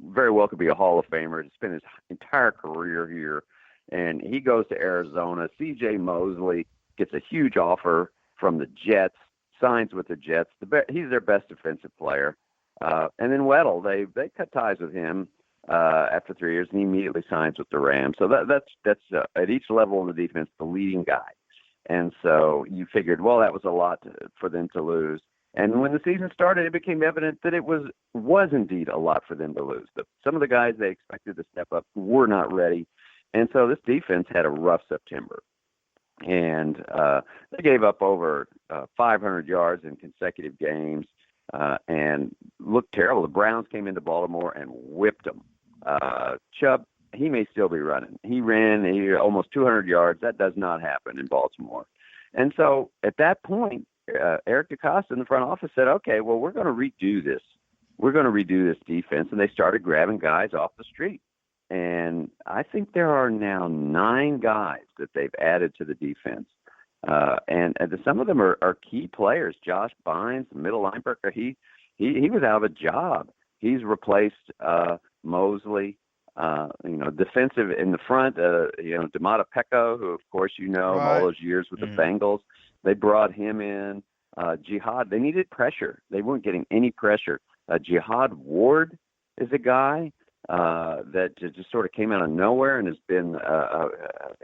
very well could be a Hall of Famer. He spent his entire career here, and he goes to Arizona. C.J. Mosley gets a huge offer from the Jets, signs with the Jets. He's their best defensive player. And then Weddle, they cut ties with him after 3 years, and he immediately signs with the Rams. So that's at each level in the defense, the leading guy. And so you figured, well, that was a lot for them to lose. And when the season started, it became evident that it was indeed a lot for them to lose. Some of the guys they expected to step up were not ready. And so this defense had a rough September. And they gave up over 500 yards in consecutive games and looked terrible. The Browns came into Baltimore and whipped them. Chubb, he may still be running. He ran almost 200 yards. That does not happen in Baltimore. And so at that point, Eric DeCosta in the front office said, okay, well, we're going to redo this. We're going to redo this defense. And they started grabbing guys off the street. And I think there are now 9 guys that they've added to the defense. And some of them are key players. Josh Bynes, the middle linebacker, he was out of a job. He's replaced Mosley. Defensive in the front, D'Amata Pecco, who, of course, all those years with the Bengals. They brought him in. Jihad, they needed pressure. They weren't getting any pressure. Jihad Ward is a guy that just sort of came out of nowhere and has been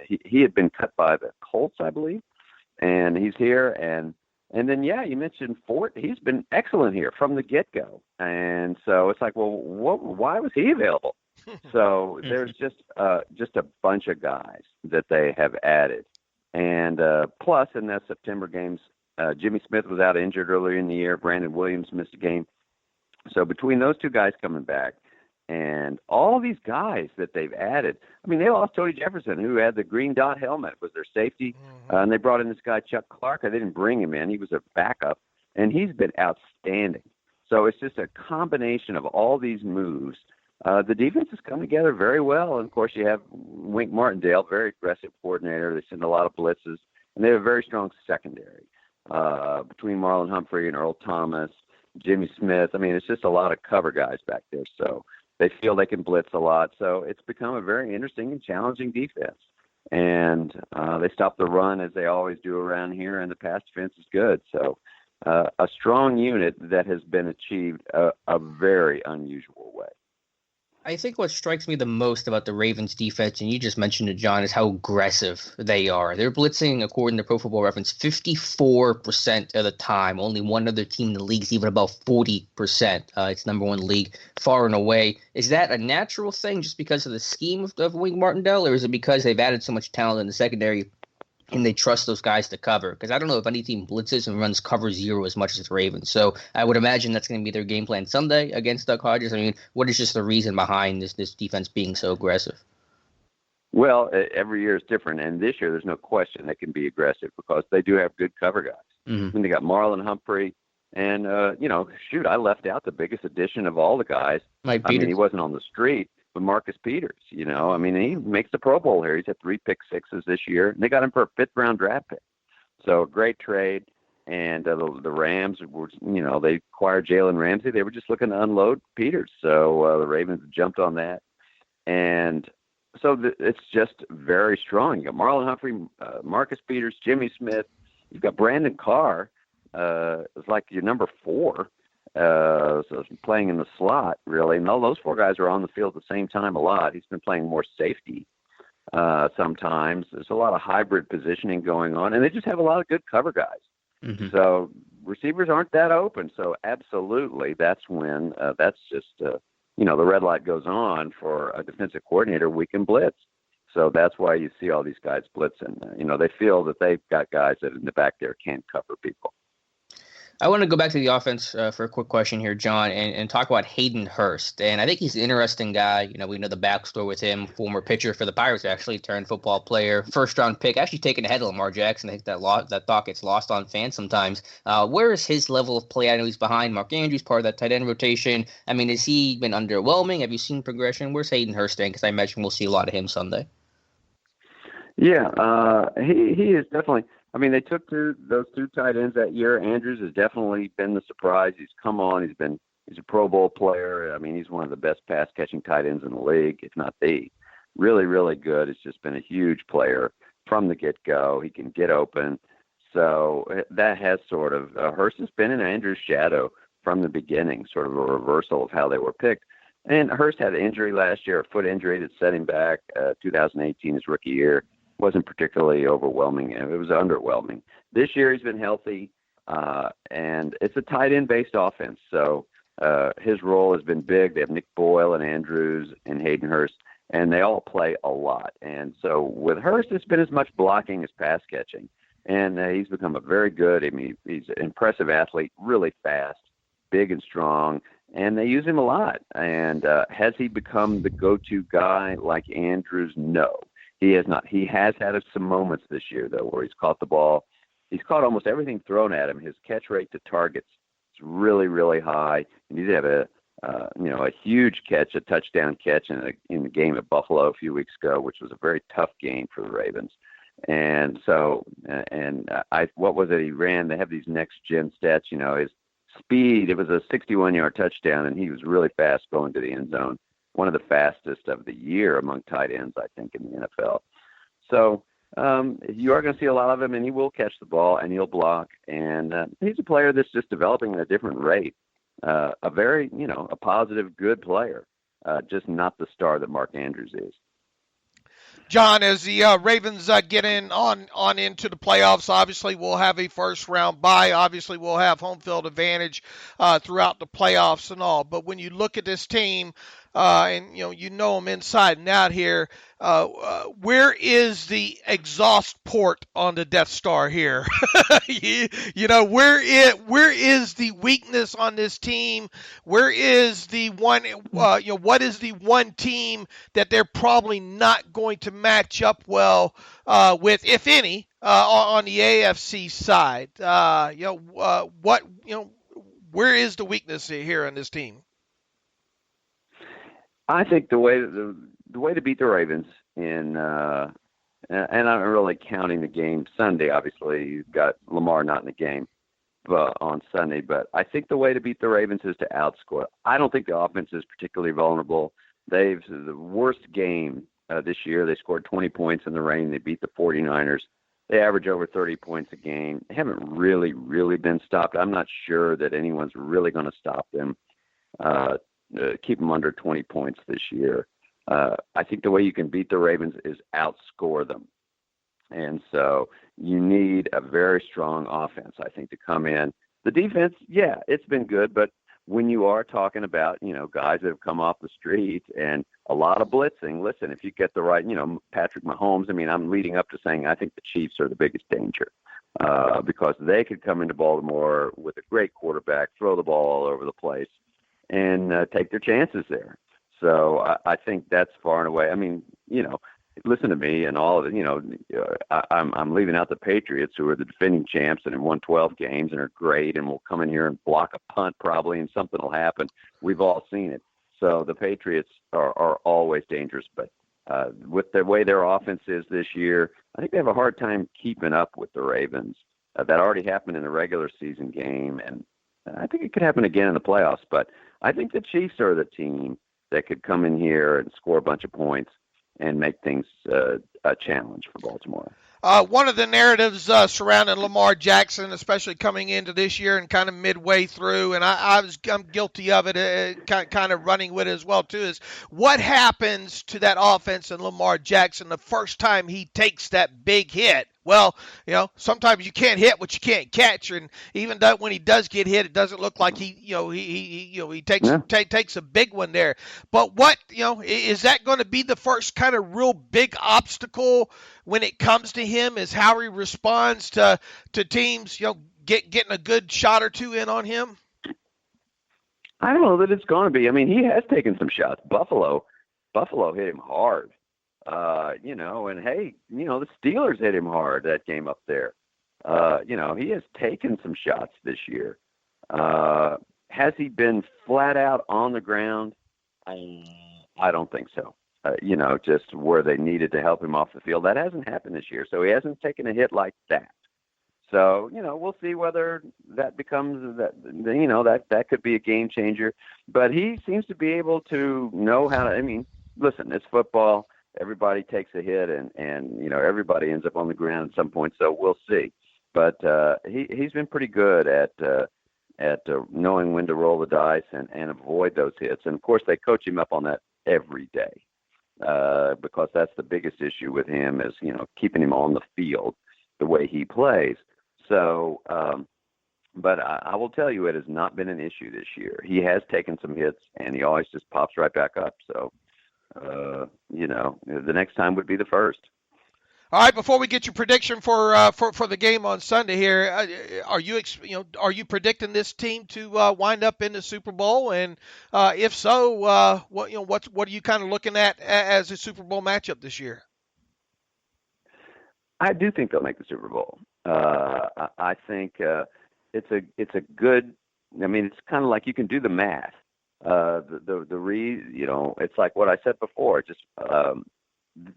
he had been cut by the Colts, I believe, and he's here. And then, you mentioned Fort. He's been excellent here from the get-go. And so it's like, well, why was he available? So there's just a bunch of guys that they have added. And plus, in that September games, Jimmy Smith was out injured earlier in the year. Brandon Williams missed a game. So between those two guys coming back and all these guys that they've added, I mean, they lost Tony Jefferson, who had the green dot helmet, was their safety. And they brought in this guy, Chuck Clark. They didn't bring him in. He was a backup, and he's been outstanding. So it's just a combination of all these moves. The defense has come together very well. And, of course, you have Wink Martindale, very aggressive coordinator. They send a lot of blitzes, and they have a very strong secondary between Marlon Humphrey and Earl Thomas, Jimmy Smith. I mean, it's just a lot of cover guys back there. So they feel they can blitz a lot. So it's become a very interesting and challenging defense. And they stop the run as they always do around here, and the pass defense is good. So a strong unit that has been achieved a very unusual way. I think what strikes me the most about the Ravens defense, and you just mentioned it, John, is how aggressive they are. They're blitzing, according to Pro Football Reference, 54% of the time. Only one other team in the league is even about 40%. It's number one league far and away. Is that a natural thing just because of the scheme of Wink Martindale, or is it because they've added so much talent in the secondary and they trust those guys to cover? Because I don't know if any team blitzes and runs cover zero as much as the Ravens. So I would imagine that's going to be their game plan Sunday against Duck Hodges. I mean, what is just the reason behind this defense being so aggressive? Well, every year is different, and this year there's no question they can be aggressive because they do have good cover guys. Mm-hmm. And they got Marlon Humphrey, and, I left out the biggest addition of all the guys. He wasn't on the street. But Marcus Peters, he makes the Pro Bowl here. He's had 3 pick sixes this year. And they got him for a 5th-round draft pick. So great trade. And the Rams were, they acquired Jalen Ramsey. They were just looking to unload Peters. So the Ravens jumped on that. And so it's just very strong. You got Marlon Humphrey, Marcus Peters, Jimmy Smith. You've got Brandon Carr. It's like your number 4. So playing in the slot, really. And all those 4 guys are on the field at the same time a lot. He's been playing more safety sometimes. There's a lot of hybrid positioning going on, and they just have a lot of good cover guys. Mm-hmm. So receivers aren't that open. So absolutely, that's when that's just, the red light goes on for a defensive coordinator. We can blitz. So that's why you see all these guys blitzing. They feel that they've got guys that in the back there can't cover people. I want to go back to the offense for a quick question here, John, and talk about Hayden Hurst. And I think he's an interesting guy. We know the backstory with him, former pitcher for the Pirates, actually, turned football player, first-round pick, actually taken ahead of Lamar Jackson. I think that thought gets lost on fans sometimes. Where is his level of play? I know he's behind Mark Andrews, part of that tight end rotation. I mean, has he been underwhelming? Have you seen progression? Where's Hayden Hurst staying? Because I imagine we'll see a lot of him Sunday. Yeah, he is definitely – they took those 2 tight ends that year. Andrews has definitely been the surprise. He's come on. He's a Pro Bowl player. He's one of the best pass-catching tight ends in the league, if not the. Really, really good. He's just been a huge player from the get-go. He can get open. So that has sort of Hurst has been in Andrews' shadow from the beginning, sort of a reversal of how they were picked. And Hurst had an injury last year, a foot injury that set him back. 2018, his rookie year. Wasn't particularly overwhelming. It was underwhelming. This year he's been healthy, and it's a tight end-based offense. So his role has been big. They have Nick Boyle and Andrews and Hayden Hurst, and they all play a lot. And so with Hurst, it's been as much blocking as pass catching. And he's become a very good, he's an impressive athlete, really fast, big and strong, and they use him a lot. And has he become the go-to guy like Andrews? No. He has not. He has had some moments this year, though, where he's caught the ball he's caught almost everything thrown at him. His catch rate to targets is really, really high. And he did have a huge catch, a touchdown catch in the game at Buffalo a few weeks ago, which was a very tough game for the Ravens. And so, what was it he ran? They have these next gen stats, his speed. It was a 61-yard touchdown, and he was really fast going to the end zone. One of the fastest of the year among tight ends, I think, in the NFL. So you are going to see a lot of him, and he will catch the ball, and he'll block. And he's a player that's just developing at a different rate. A very, a positive, good player, just not the star that Mark Andrews is. John, as the Ravens get on into the playoffs, obviously we'll have a first-round bye. Obviously we'll have home field advantage throughout the playoffs and all. But when you look at this team, and you know them inside and out here, where is the exhaust port on the Death Star here? Where is the weakness on this team? Where is the one? What is the one team that they're probably not going to match up well with, if any, on the AFC side? Where is the weakness here on this team? I think the way to beat the Ravens and I'm really counting the game Sunday. Obviously, you've got Lamar not in the game, but on Sunday. But I think the way to beat the Ravens is to outscore. I don't think the offense is particularly vulnerable. They've the worst game this year. They scored 20 points in the rain. They beat the 49ers. They average over 30 points a game. They haven't really been stopped. I'm not sure that anyone's really going to stop them. Keep them under 20 points this year. I think the way you can beat the Ravens is outscore them. And so you need a very strong offense, I think, to come in. The defense, yeah, it's been good, but when you are talking about, guys that have come off the street and a lot of blitzing, listen, if you get the right, Patrick Mahomes, I'm leading up to saying I think the Chiefs are the biggest danger because they could come into Baltimore with a great quarterback, throw the ball all over the place, and take their chances there. So I think that's far and away. Listen to me and all of it. I'm leaving out the Patriots, who are the defending champs and have won 12 games and are great and will come in here and block a punt probably and something will happen. We've all seen it. So the Patriots are always dangerous. But with the way their offense is this year, I think they have a hard time keeping up with the Ravens. That already happened in the regular season game, and I think it could happen again in the playoffs. But I think the Chiefs are the team that could come in here and score a bunch of points and make things a challenge for Baltimore. One of the narratives surrounding Lamar Jackson, especially coming into this year and kind of midway through, and I'm guilty of it, kind of running with it as well too, is what happens to that offense and Lamar Jackson the first time he takes that big hit? Well, sometimes you can't hit what you can't catch, and even though when he does get hit, it doesn't look like he takes a big one there. But what is that going to be the first kind of real big obstacle when it comes to him? Is how he responds to teams, getting a good shot or two in on him? I don't know that it's going to be. He has taken some shots. Buffalo hit him hard. And hey, the Steelers hit him hard that game up there. He has taken some shots this year. Has he been flat out on the ground? I don't think so. Just where they needed to help him off the field. That hasn't happened this year. So he hasn't taken a hit like that. So, we'll see whether that becomes that could be a game changer. But he seems to be able to know how to, listen, it's football. Everybody takes a hit and everybody ends up on the ground at some point. So we'll see. But he's been pretty good at knowing when to roll the dice and avoid those hits. And of course they coach him up on that every day because that's the biggest issue with him is, keeping him on the field the way he plays. So, but I will tell you, it has not been an issue this year. He has taken some hits and he always just pops right back up. So, the next time would be the first. All right. Before we get your prediction for the game on Sunday here, are you predicting this team to wind up in the Super Bowl? And if so, what are you kind of looking at as a Super Bowl matchup this year? I do think they'll make the Super Bowl. I think it's a good. I mean, it's kind of like you can do the math. It's like what I said before. Just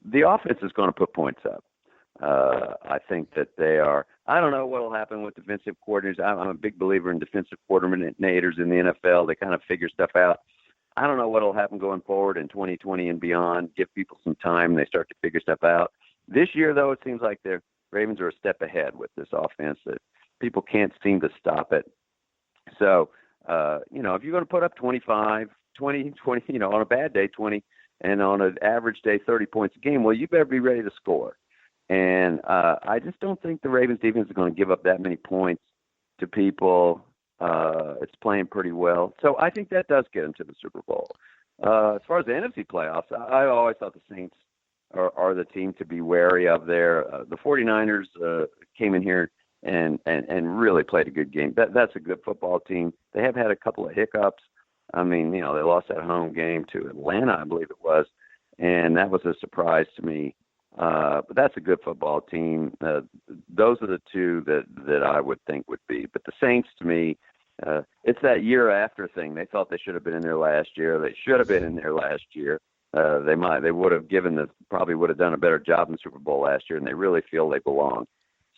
the offense is going to put points up. I think that they are. I don't know what will happen with defensive coordinators. I'm a big believer in defensive coordinators in the NFL. They kind of figure stuff out. I don't know what will happen going forward in 2020 and beyond. Give people some time. They start to figure stuff out. This year, though, it seems like the Ravens are a step ahead with this offense that people can't seem to stop it. So, if you're going to put up 25, 20, on a bad day, 20, and on an average day, 30 points a game, well, you better be ready to score. And I just don't think the Ravens defense is going to give up that many points to people. It's playing pretty well. So I think that does get them to the Super Bowl. As far as the NFC playoffs, I always thought the Saints are the team to be wary of there. The 49ers came in here and really played a good game. That's a good football team. They have had a couple of hiccups. I mean, they lost that home game to Atlanta, I believe it was, and that was a surprise to me. But that's a good football team. Those are the two that I would think would be. But the Saints, to me, it's that year after thing. They thought they should have been in there last year. They should have been in there last year. They would have probably would have done a better job in the Super Bowl last year, and they really feel they belong.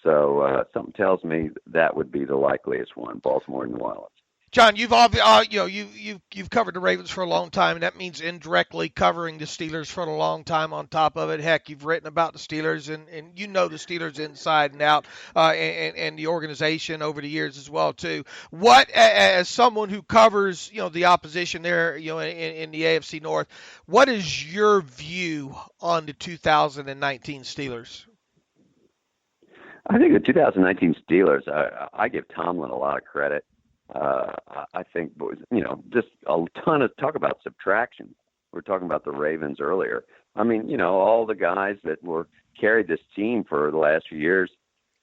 So something tells me that would be the likeliest one, Baltimore and New Orleans. John, you've covered the Ravens for a long time, and that means indirectly covering the Steelers for a long time on top of it. Heck, you've written about the Steelers, and you know the Steelers inside and out, and the organization over the years as well too. What, as someone who covers the opposition there, in the AFC North, what is your view on the 2019 Steelers? I think the 2019 Steelers, I give Tomlin a lot of credit. I think, just a ton of talk about subtraction. We were talking about the Ravens earlier. I mean, all the guys that carried this team for the last few years,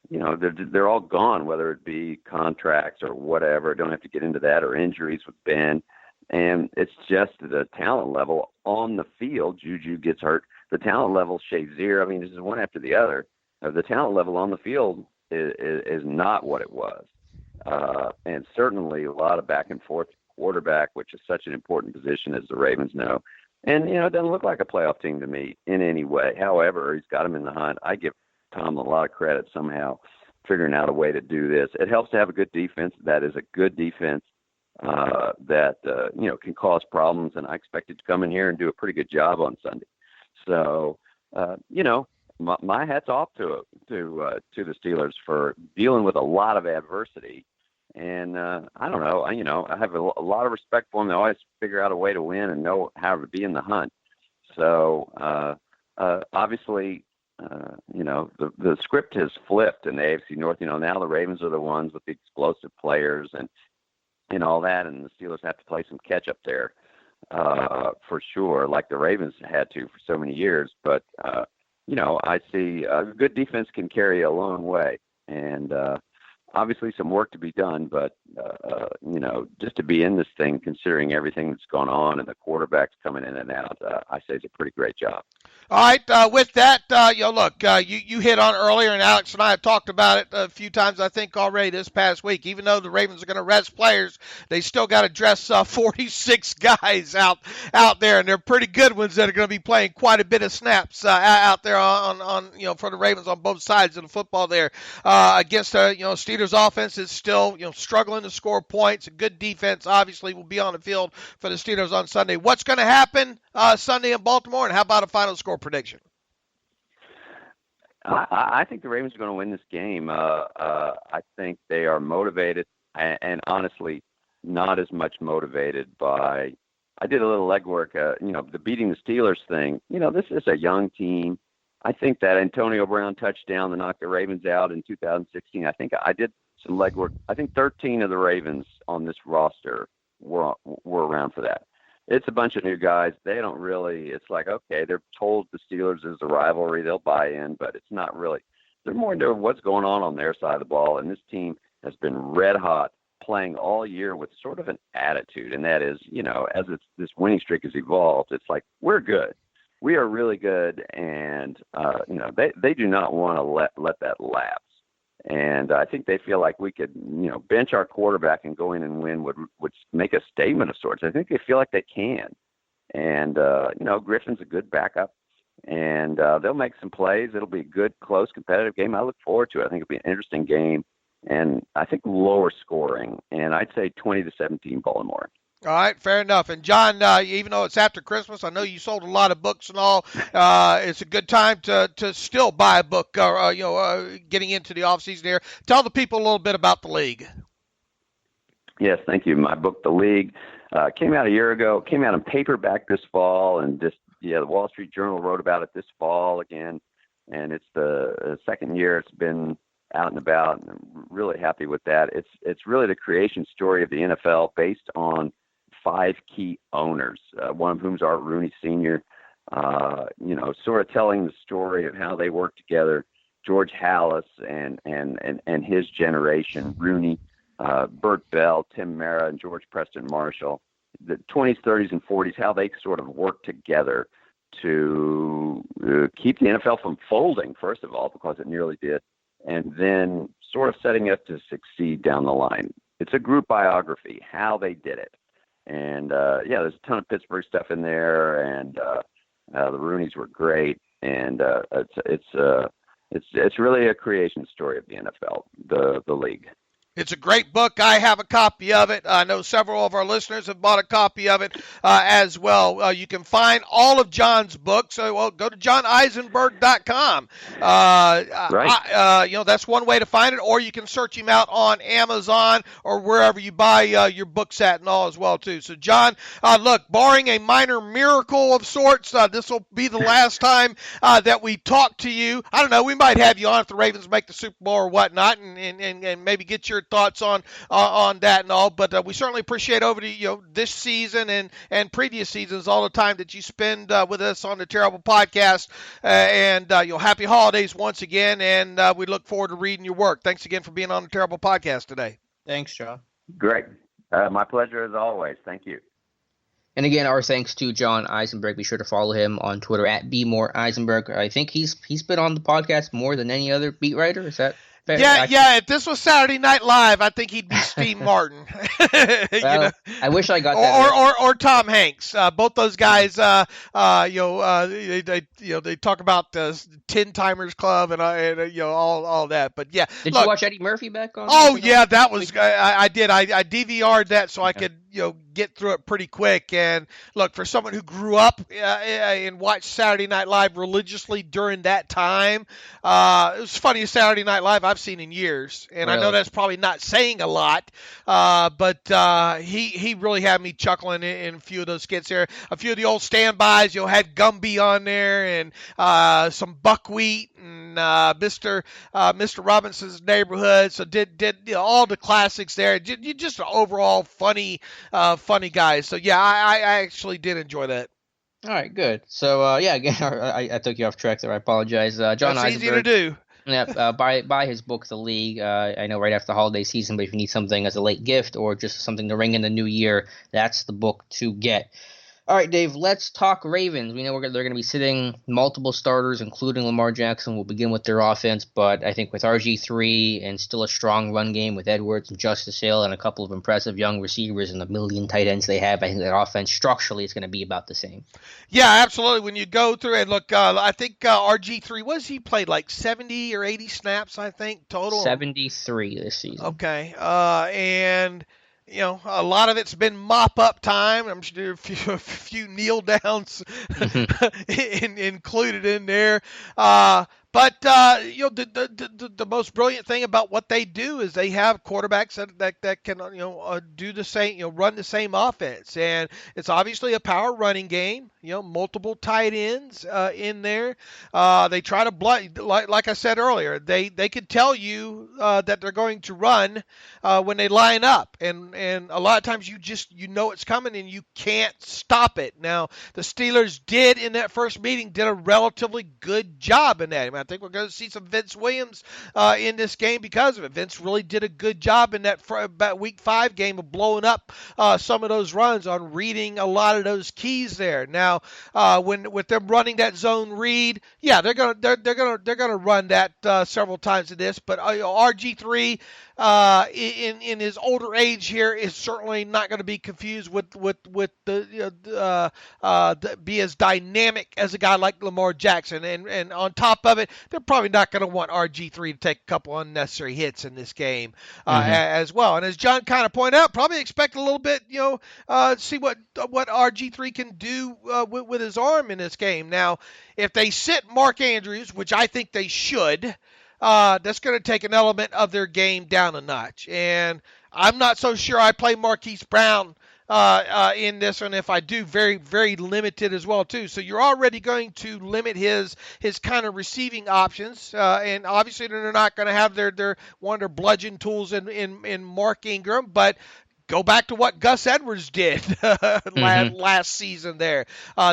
they're all gone, whether it be contracts or whatever. Don't have to get into that, or injuries with Ben. And it's just the talent level on the field. Juju gets hurt. The talent level, Shazier, I mean, this is one after the other. The talent level on the field is not what it was. And certainly a lot of back and forth quarterback, which is such an important position, as the Ravens know. And, it doesn't look like a playoff team to me in any way. However, he's got him in the hunt. I give Tom a lot of credit somehow figuring out a way to do this. It helps to have a good defense. That is a good defense that can cause problems. And I expect it to come in here and do a pretty good job on Sunday. So, my hat's off to the Steelers for dealing with a lot of adversity. And I don't know, I have a lot of respect for them. They always figure out a way to win and know how to be in the hunt. So obviously, the script has flipped in the AFC North. Now the Ravens are the ones with the explosive players and all that, and the Steelers have to play some catch up there for sure, like the Ravens had to for so many years. But I see a good defense can carry a long way, and obviously some work to be done, but, just to be in this thing, considering everything that's gone on and the quarterbacks coming in and out, I say it's a pretty great job. All right, with that, you hit on earlier, and Alex and I have talked about it a few times, I think, already this past week. Even though the Ravens are going to rest players, they still got to dress 46 guys out there, and they're pretty good ones that are going to be playing quite a bit of snaps out there on for the Ravens on both sides of the football there against Steelers offense is still struggling to score points. A good defense obviously will be on the field for the Steelers on Sunday. What's going to happen Sunday in Baltimore, and how about a final score prediction? I think the Ravens are going to win this game. I think they are motivated, and honestly, not as much motivated by. I did a little legwork. The beating the Steelers thing. This is a young team. I think that Antonio Brown touchdown that knocked the Ravens out in 2016. I think I did some legwork. I think 13 of the Ravens on this roster were around for that. It's a bunch of new guys. They don't really. It's like, okay, they're told the Steelers is a rivalry. They'll buy in, but it's not really. They're more into what's going on their side of the ball. And this team has been red hot, playing all year with sort of an attitude, and that is, as this winning streak has evolved, it's like we're good. We are really good, and they do not want to let that lapse. And I think they feel like we could, bench our quarterback and go in and win would make a statement of sorts. I think they feel like they can. And, Griffin's a good backup. And they'll make some plays. It'll be a good, close, competitive game. I look forward to it. I think it'll be an interesting game. And I think lower scoring. And I'd say 20-17 Baltimore. All right, fair enough. And John, even though it's after Christmas, I know you sold a lot of books and all. It's a good time to still buy a book, getting into the off season here. Tell the people a little bit about the league. Yes, thank you. My book, The League, came out a year ago. Came out in paperback this fall, and the Wall Street Journal wrote about it this fall again. And it's the second year it's been out and about, and I'm really happy with that. It's really the creation story of the NFL based on 5 key owners, one of whom's Art Rooney Sr., sort of telling the story of how they worked together. George Halas and his generation, Rooney, Bert Bell, Tim Mara, and George Preston Marshall, the 20s, 30s, and 40s, how they sort of worked together to keep the NFL from folding, first of all, because it nearly did, and then sort of setting up to succeed down the line. It's a group biography, how they did it. And, there's a ton of Pittsburgh stuff in there, and the Rooneys were great. And it's really a creation story of the NFL, the league. It's a great book. I have a copy of it. I know several of our listeners have bought a copy of it as well. You can find all of John's books. Go to johneisenberg.com. Right. That's one way to find it, or you can search him out on Amazon or wherever you buy your books at and all as well, too. So, John, look, barring a minor miracle of sorts, this will be the last time that we talk to you. I don't know. We might have you on if the Ravens make the Super Bowl or whatnot, and maybe get your thoughts on that and all, but we certainly appreciate over this season and previous seasons all the time that you spend with us on the Terrible Podcast, and happy holidays once again, and we look forward to reading your work. Thanks again for being on the Terrible Podcast today. Thanks, John. Great. My pleasure as always. Thank you. And again, our thanks to John Eisenberg. Be sure to follow him on Twitter at @BMoreEisenberg. I think he's been on the podcast more than any other beat writer. Is that fair? Yeah. If this was Saturday Night Live, I think he'd be Steve Martin. I wish I got that. Or Tom Hanks. Both those guys. They talk about 10 Timers Club and all that. But yeah. Did you watch Eddie Murphy back on? Oh yeah, that was. I did. I DVR'd that so I could get through it pretty quick. And look, for someone who grew up and watched Saturday Night Live religiously during that time, it was the funniest Saturday Night Live I've seen in years. And really? I know that's probably not saying a lot, but he really had me chuckling in a few of those skits there. A few of the old standbys, had Gumby on there and some buckwheat and Mr. Robinson's Neighborhood. So did all the classics there. Just an overall funny guys. So yeah, I actually did enjoy that. All right, good. So again, I took you off track there. I apologize. John That's Eisenberg. Easy to do. Yeah, buy his book, The League. I know right after the holiday season, but if you need something as a late gift or just something to ring in the new year, that's the book to get. All right, Dave, let's talk Ravens. We know they're going to be sitting multiple starters, including Lamar Jackson. We'll begin with their offense, but I think with RG3 and still a strong run game with Edwards and Justice Hill and a couple of impressive young receivers and the million tight ends they have, I think that offense structurally is going to be about the same. Yeah, absolutely. When you go through and look, I think RG3, he played like 70 or 80 snaps, I think, total? 73 this season. Okay, and a lot of it's been mop-up time. I'm sure a few kneel downs included in there. But the most brilliant thing about what they do is they have quarterbacks that can do the same, run the same offense, and it's obviously a power running game. Multiple tight ends in there. They try to like I said earlier. They could tell you that they're going to run when they line up, and a lot of times you know it's coming and you can't stop it. Now the Steelers did in that first meeting did a relatively good job in that. I think we're going to see some Vince Williams in this game because of it. Vince really did a good job in that Week 5 game of blowing up some of those runs on reading a lot of those keys there. Now, with them running that zone read, yeah, they're gonna run that several times in this. But RG3 in his older age here is certainly not going to be confused with be as dynamic as a guy like Lamar Jackson. And on top of it, they're probably not going to want RG3 to take a couple unnecessary hits in this game as well. And as John kind of pointed out, probably expect a little bit, see what RG3 can do with his arm in this game. Now, if they sit Mark Andrews, which I think they should, that's going to take an element of their game down a notch. And I'm not so sure I play Marquise Brown in this one. If I do, very, very limited as well, too. So you're already going to limit his kind of receiving options. And obviously they're not going to have their one of their bludgeon tools in Mark Ingram, but go back to what Gus Edwards did last season there.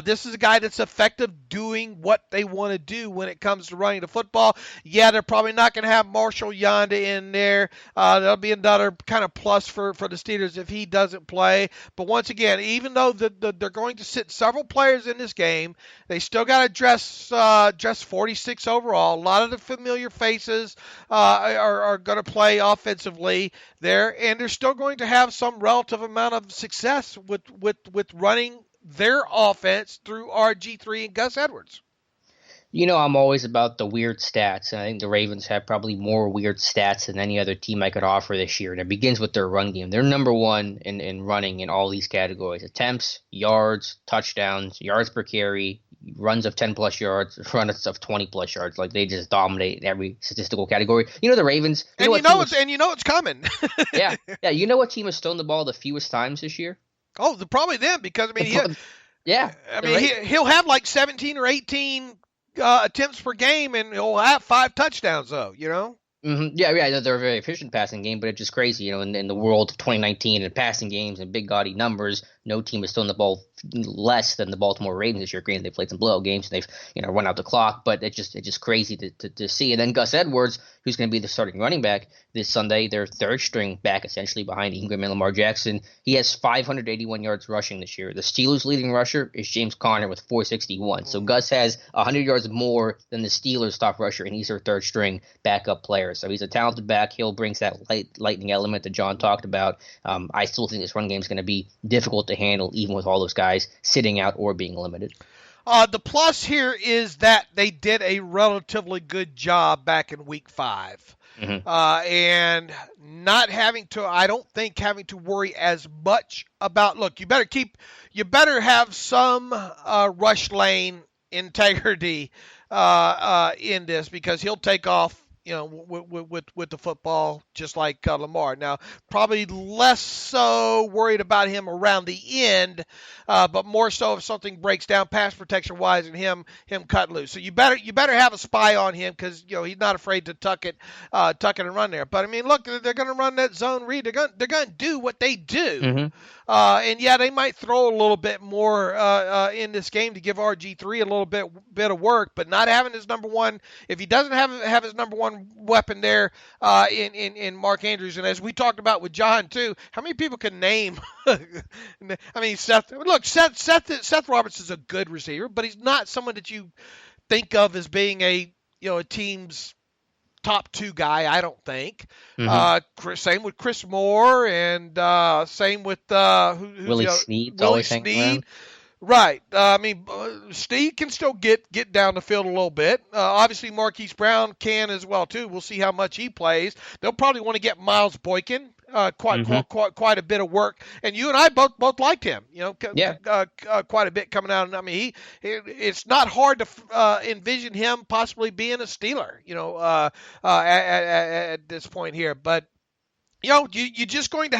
This is a guy that's effective doing what they want to do when it comes to running the football. Yeah, they're probably not going to have Marshall Yanda in there. That'll be another kind of plus for the Steelers if he doesn't play. But once again, even though they're going to sit several players in this game, they still got to dress 46 overall. A lot of the familiar faces are going to play offensively there, and they're still going to have some relative amount of success with running their offense through RG3 and Gus Edwards. I'm always about the weird stats, and I think the Ravens have probably more weird stats than any other team I could offer this year, and it begins with their run game. They're number one in running in all these categories: attempts, yards, touchdowns, yards per carry, runs of 10-plus yards, runs of 20-plus yards. Like, they just dominate every statistical category. The Ravens... it's coming. Yeah. You know what team has thrown the ball the fewest times this year? Oh, probably them, because, he'll have like 17 or 18 attempts per game, and he'll have 5 touchdowns, though, Mm-hmm. Yeah, they're a very efficient passing game, but it's just crazy, in the world of 2019 and passing games and big gaudy numbers, no team has thrown the ball less than the Baltimore Ravens this year. Granted, they played some blowout games and they've run out the clock, but it's just crazy to see. And then Gus Edwards, who's going to be the starting running back this Sunday, their third string back essentially behind Ingram and Lamar Jackson. He has 581 yards rushing this year. The Steelers' leading rusher is James Conner with 461. So Gus has 100 yards more than the Steelers' top rusher, and he's their third string backup player. So he's a talented back. Hill brings that lightning element that John talked about. I still think this run game is going to be difficult to handle, even with all those guys sitting out or being limited. The plus here is that they did a relatively good job back in Week 5. Mm-hmm. And not having to worry as much about, look, you better have some rush lane integrity in this, because he'll take off with the football, just like Lamar. Now, probably less so worried about him around the end, but more so if something breaks down pass protection wise and him cut loose. So you better have a spy on him, because he's not afraid to tuck it and run there. But look, they're going to run that zone read. They're going to do what they do. Mm-hmm. And yeah, they might throw a little bit more in this game to give RG3 a little bit of work, but not having his number one. If he doesn't have his number one weapon there in Mark Andrews, and as we talked about with John too, how many people can name? Seth. Look, Seth Roberts is a good receiver, but he's not someone that you think of as being a team's top 2 guy, I don't think. Mm-hmm. Same with Chris Moore, and same with Willie Snead. Willie Snead. Right. Steve can still get down the field a little bit. Obviously, Marquise Brown can as well, too. We'll see how much he plays. They'll probably want to get Miles Boykin quite a bit of work. And you and I both liked him, quite a bit coming out. It's not hard to envision him possibly being a Steeler, at this point here. But, you're just going to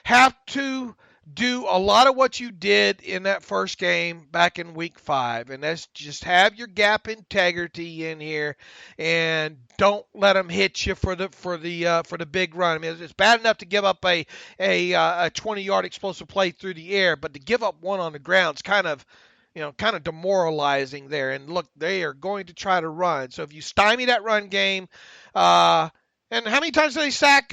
have to do a lot of what you did in that first game back in Week 5, and that's just have your gap integrity in here, and don't let them hit you for the big run. It's bad enough to give up a 20-yard explosive play through the air, but to give up one on the ground is kind of kind of demoralizing there. And look, they are going to try to run. So if you stymie that run game, and how many times did they sack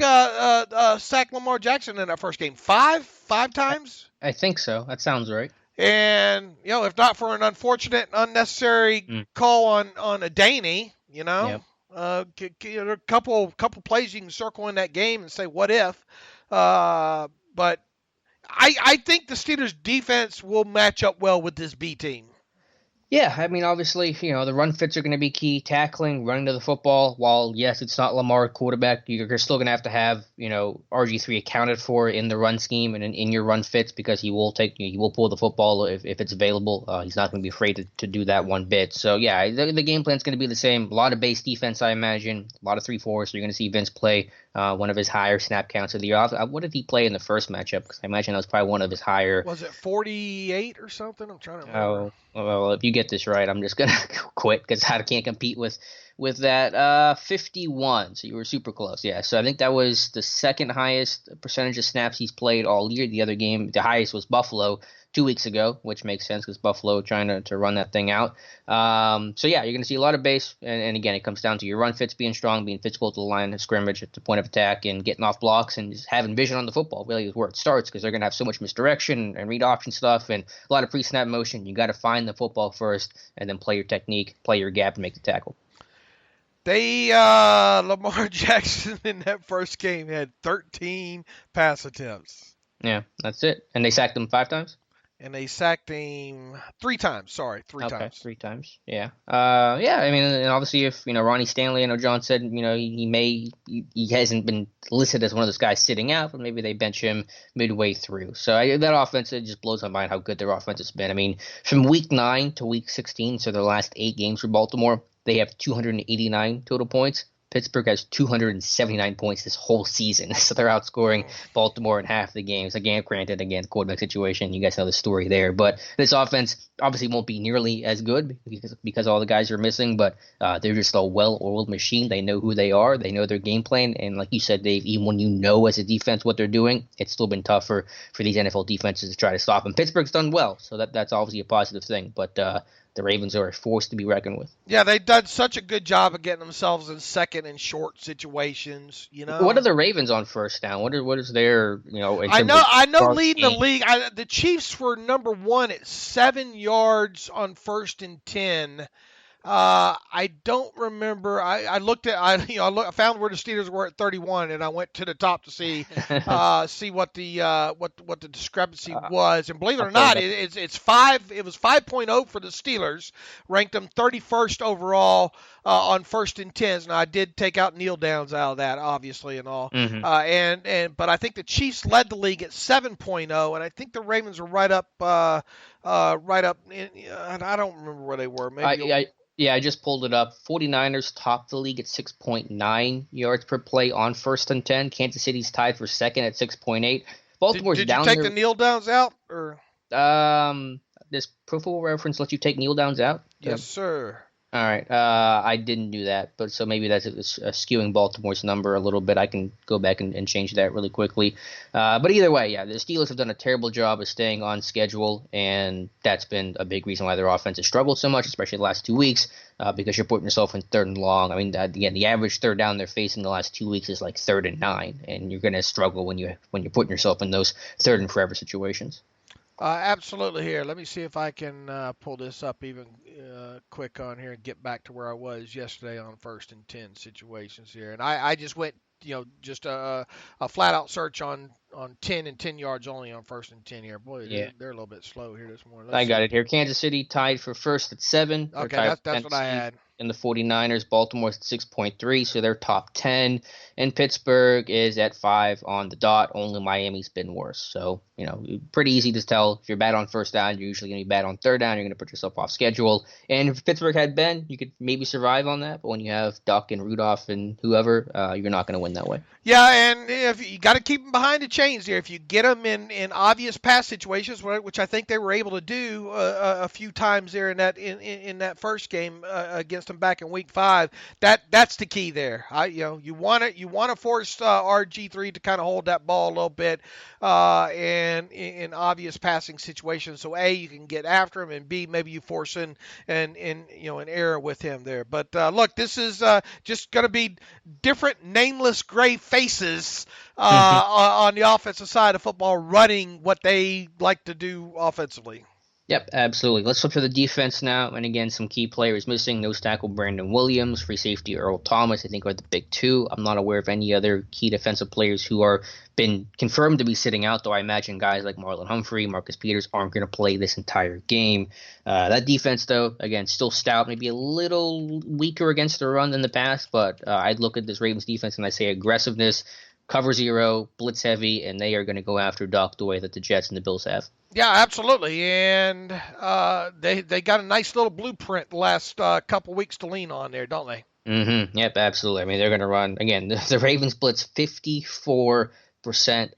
Lamar Jackson in that first game? Five times? I think so. That sounds right. And, if not for an unfortunate, unnecessary call on Adaney, Yep. a couple plays you can circle in that game and say, what if? But I think the Steelers' defense will match up well with this B team. Yeah, I mean, obviously, the run fits are going to be key. Tackling, running to the football. While, yes, it's not Lamar quarterback, you're still going to have, RG3 accounted for in the run scheme and in your run fits because he will pull the football if it's available. He's not going to be afraid to do that one bit. So, yeah, the game plan's going to be the same. A lot of base defense, I imagine. A lot of 3-4. So you're going to see Vince play one of his higher snap counts of the year. What did he play in the first matchup? Because I imagine that was probably one of his higher. Was it 48 or something? I'm trying to remember. Well, if you get this right, I'm just gonna quit because I can't compete with that. 51. So you were super close. Yeah. So I think that was the second highest percentage of snaps he's played all year. The other game, the highest was Buffalo 2 weeks ago, which makes sense because Buffalo trying to run that thing out. So yeah, you're gonna see a lot of base, and again, it comes down to your run fits being strong, being physical at the line of scrimmage, at the point of attack, and getting off blocks and just having vision on the football. Really is where it starts because they're gonna have so much misdirection and read option stuff and a lot of pre-snap motion. You got to find the football first, and then play your technique, play your gap, and make the tackle. Lamar Jackson in that first game had 13 pass attempts. Yeah, that's it. And they sacked him 5 times? And they sacked him 3 times. Sorry, 3 times. Okay, 3 times. Yeah. Yeah, I mean, and obviously if, Ronnie Stanley, I know John said, he hasn't been listed as one of those guys sitting out, but maybe they bench him midway through. So that offense, it just blows my mind how good their offense has been. I mean, from week 9 to week 16, so their last 8 games for Baltimore, they have 289 total points. Pittsburgh has 279 points this whole season, so they're outscoring Baltimore in half the games. Again, granted, quarterback situation, you guys know the story there. But this offense obviously won't be nearly as good because all the guys are missing, but they're just a well-oiled machine. They know who they are. They know their game plan. And like you said, Dave, even when you know as a defense what they're doing, it's still been tougher for these NFL defenses to try to stop them. Pittsburgh's done well, so that's obviously a positive thing. But the Ravens are a force to be reckoned with. Yeah, they've done such a good job of getting themselves in second and short situations. What are the Ravens on first down? What is their I know leading the league. The Chiefs were number 1 at 7 yards on 1st and 10. I don't remember. I looked at. I found where the Steelers were at 31, and I went to the top to see what the discrepancy was. And believe it or not, it's 5. It was 5.0 for the Steelers, ranked them 31st overall on 1st and 10s. Now I did take out kneel downs out of that, obviously, and all. Mm-hmm. But I think the Chiefs led the league at 7.0, and I think the Ravens were right up. I don't remember where they were. Maybe. I just pulled it up. 49ers top the league at 6.9 yards per play on 1st and 10. Kansas City's tied for second at 6.8. Baltimore's did down you take there. the kneel downs out? Or? Does Pro Football Reference let you take kneel downs out? Yes, sir. All right. I didn't do that, but so maybe that's skewing Baltimore's number a little bit. I can go back and change that really quickly. But either way, yeah, the Steelers have done a terrible job of staying on schedule, and that's been a big reason why their offense has struggled so much, especially the last 2 weeks, because you're putting yourself in 3rd and long. I mean, again, the average third down they're facing the last 2 weeks is like 3rd and 9, and you're going to struggle when you're putting yourself in those 3rd and forever situations. Absolutely. Here, let me see if I can pull this up even quick on here and get back to where I was yesterday on 1st and 10 situations here. And I just went, just a flat out search on 10 and 10 yards only on 1st and 10 here. Boy, yeah. They're a little bit slow here this morning. I got it here. Kansas City tied for 1st at 7. Okay, that's what I had. And the 49ers, Baltimore's at 6.3, so they're top 10. And Pittsburgh is at 5 on the dot. Only Miami's been worse. So, pretty easy to tell. If you're bad on 1st down, you're usually going to be bad on 3rd down. You're going to put yourself off schedule. And if Pittsburgh had Ben, you could maybe survive on that. But when you have Duck and Rudolph and whoever, you're not going to win that way. Yeah, and if you got to keep them behind the chain. changed there. If you get them in obvious pass situations, which I think they were able to do a few times there in that first game against them back in Week 5, that's the key there. You want to force RG3 to kind of hold that ball a little bit and in obvious passing situations. So A, you can get after him, and B, maybe you force an error with him there. But look, this is just going to be different nameless gray faces on the offensive side of football running what they like to do offensively. Yep, absolutely. Let's flip to the defense now. And again, some key players missing. Nose tackle Brandon Williams, free safety Earl Thomas, I think are the big two. I'm not aware of any other key defensive players who are been confirmed to be sitting out, though I imagine guys like Marlon Humphrey, Marcus Peters aren't going to play this entire game. That defense, though, again, still stout, maybe a little weaker against the run than the past, but I'd look at this Ravens defense and I say aggressiveness, cover zero, blitz heavy, and they are going to go after Doc the way that the Jets and the Bills have. Yeah, absolutely, and they got a nice little blueprint the last couple weeks to lean on there, don't they? Mm-hmm. Yep, absolutely. I mean, they're going to run, again, the Ravens blitz 54%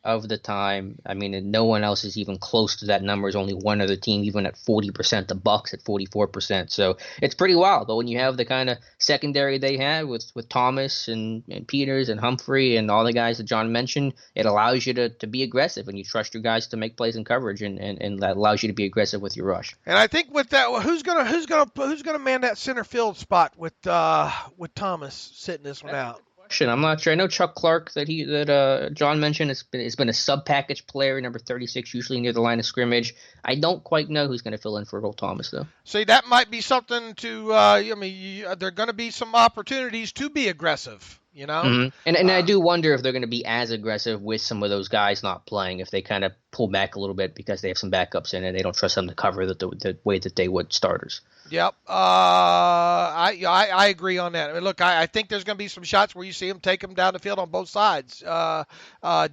of the time. I mean, and no one else is even close to that number. There's only one other team even at 40%, the Bucs at 44%. So it's pretty wild. But when you have the kind of secondary they had with Thomas and Peters and Humphrey and all the guys that John mentioned, it allows you to be aggressive, and you trust your guys to make plays in coverage, and that allows you to be aggressive with your rush. And I think with that, who's gonna man that center field spot with Thomas sitting this one out? I'm not sure. I know Chuck Clark that John mentioned has been a sub-package player, number 36, usually near the line of scrimmage. I don't quite know who's going to fill in for Earl Thomas, though. See, that might be something to there are going to be some opportunities to be aggressive, you know? Mm-hmm. And I do wonder if they're going to be as aggressive with some of those guys not playing, if they kind of pull back a little bit because they have some backups in and they don't trust them to cover the way that they would starters. Yep. I agree on that. I mean, look, I think there's going to be some shots where you see them take them down the field on both sides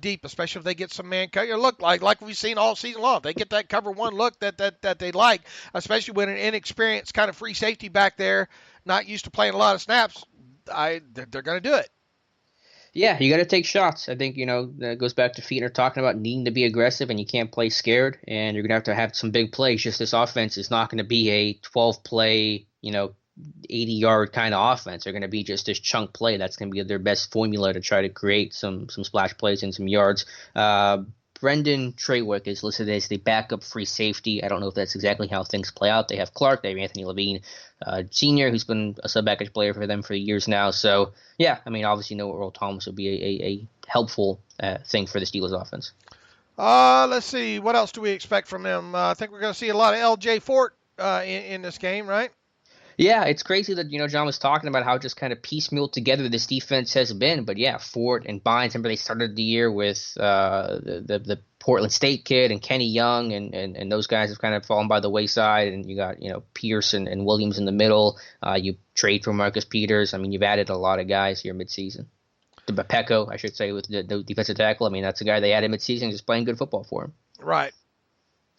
deep, especially if they get some man cover. Look, like we've seen all season long. If they get that cover one look that they like, especially when an inexperienced kind of free safety back there, not used to playing a lot of snaps, they're going to do it. Yeah, you got to take shots. I think, that goes back to Fichtner talking about needing to be aggressive, and you can't play scared, and you're going to have some big plays. Just this offense is not going to be a 12-play, 80-yard kind of offense. They're going to be just this chunk play. That's going to be their best formula to try to create some splash plays and some yards. Brendan Trawick is listed as the backup free safety. I don't know if that's exactly how things play out. They have Clark, they have Anthony Levine Sr., who's been a sub-package player for them for years now. So, yeah, I mean, obviously, Earl Thomas would be a helpful thing for the Steelers offense. Let's see. What else do we expect from them? I think we're going to see a lot of L.J. Fort in this game, right? Yeah, it's crazy that, John was talking about how just kind of piecemeal together this defense has been. But, yeah, Fort and Bynes, remember they started the year with the Portland State kid and Kenny Young, and those guys have kind of fallen by the wayside. And you got, Pierce and Williams in the middle. You trade for Marcus Peters. I mean, you've added a lot of guys here midseason. Pecco, I should say, with the defensive tackle. I mean, that's a guy they added midseason, just playing good football for him. Right.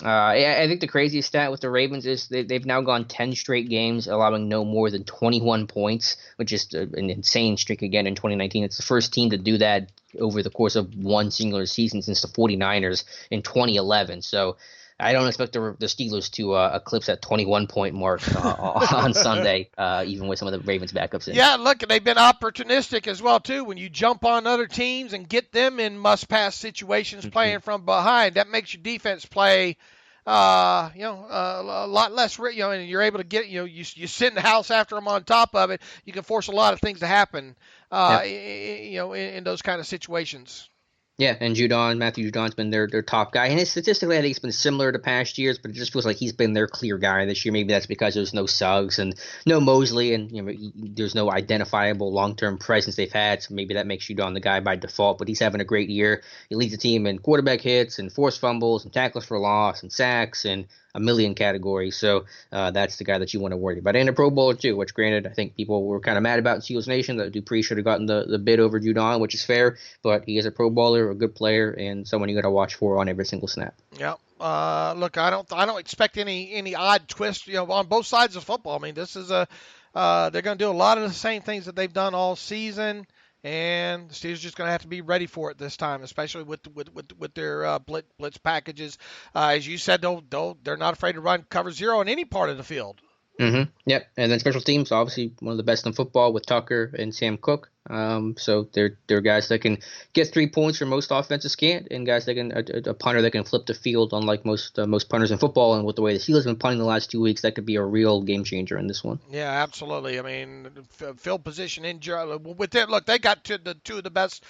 I think the craziest stat with the Ravens is they've now gone 10 straight games allowing no more than 21 points, which is an insane streak again in 2019. It's the first team to do that over the course of one singular season since the 49ers in 2011. So I don't expect the Steelers to eclipse that 21-point mark on Sunday, even with some of the Ravens backups in. Yeah, look, they've been opportunistic as well, too. When you jump on other teams and get them in must-pass situations playing from behind, that makes your defense play a lot less, and you're able to get, you sit in the house after them on top of it. You can force a lot of things to happen, in those kind of situations. Yeah, and Matthew Judon's been their top guy. And statistically, I think it's been similar to past years, but it just feels like he's been their clear guy this year. Maybe that's because there's no Suggs and no Mosley, and there's no identifiable long-term presence they've had, so maybe that makes Judon the guy by default. But he's having a great year. He leads the team in quarterback hits and forced fumbles and tackles for loss and sacks and a million categories. So that's the guy that you want to worry about. And a Pro Bowler, too, which, granted, I think people were kind of mad about in Steelers Nation that Dupree should have gotten the bid over Judon, which is fair. But he is a Pro Bowler, a good player, and someone you got to watch for on every single snap. Yeah. Look, I don't expect any odd twist, on both sides of football. I mean, this is they're going to do a lot of the same things that they've done all season. and the Steelers just going to have to be ready for it this time, especially with their blitz packages. As you said, they're not afraid to run cover zero in any part of the field. Mm-hmm. Yep. And then special teams, obviously one of the best in football with Tucker and Sam Cook. So they're guys that can get 3 points where most offenses can't, and guys that can a punter that can flip the field, unlike most punters in football. And with the way the Steelers have been punting the last 2 weeks, that could be a real game changer in this one. Yeah, absolutely. I mean, field position with it. Look, they got two of the best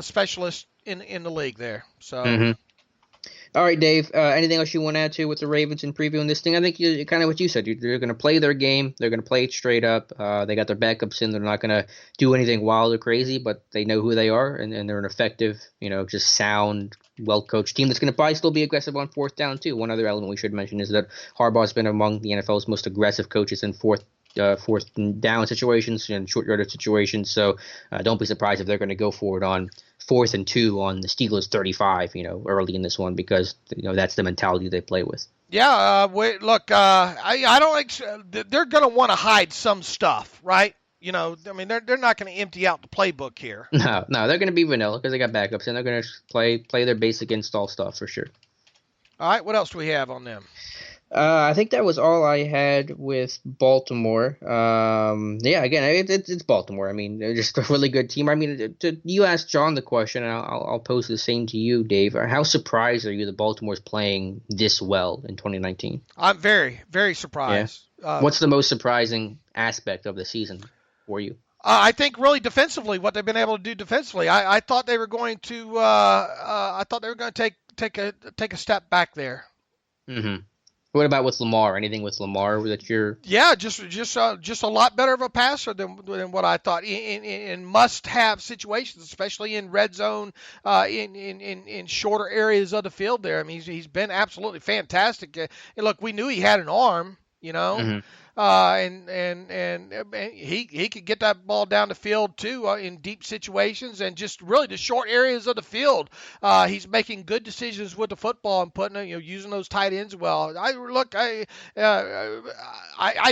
specialists in the league there. So. Mm-hmm. All right, Dave, anything else you want to add to with the Ravens in previewing this thing? I think kind of what you said. They're going to play their game. They're going to play it straight up. They got their backups in. They're not going to do anything wild or crazy, but they know who they are, and they're an effective, just sound, well-coached team that's going to probably still be aggressive on fourth down, too. One other element we should mention is that Harbaugh's been among the NFL's most aggressive coaches in fourth down situations and short yardage situations. So don't be surprised if they're going to go for it on 4th and 2 on the Steelers 35, early in this one, because that's the mentality they play with. Yeah, I don't think they're going to want to hide some stuff, right? I mean, they're not going to empty out the playbook here. No, they're going to be vanilla because they got backups, and they're going to play their basic install stuff for sure. All right, what else do we have on them? I think that was all I had with Baltimore. Yeah, again, it's Baltimore. I mean, they're just a really good team. I mean, you asked John the question, and I'll pose the same to you, Dave. How surprised are you that Baltimore's playing this well in 2019? I'm very, very surprised. Yeah. What's the most surprising aspect of the season for you? I think really defensively, what they've been able to do defensively. I thought they were going to. I thought they were going to take a step back there. Mm-hmm. What about with Lamar? Anything with Lamar that you're? Yeah, just a lot better of a passer than what I thought in must-have situations, especially in red zone, in shorter areas of the field. There, I mean, he's been absolutely fantastic. And look, we knew he had an arm, Mm-hmm. And he could get that ball down the field too in deep situations and just really the short areas of the field. He's making good decisions with the football and putting using those tight ends well. I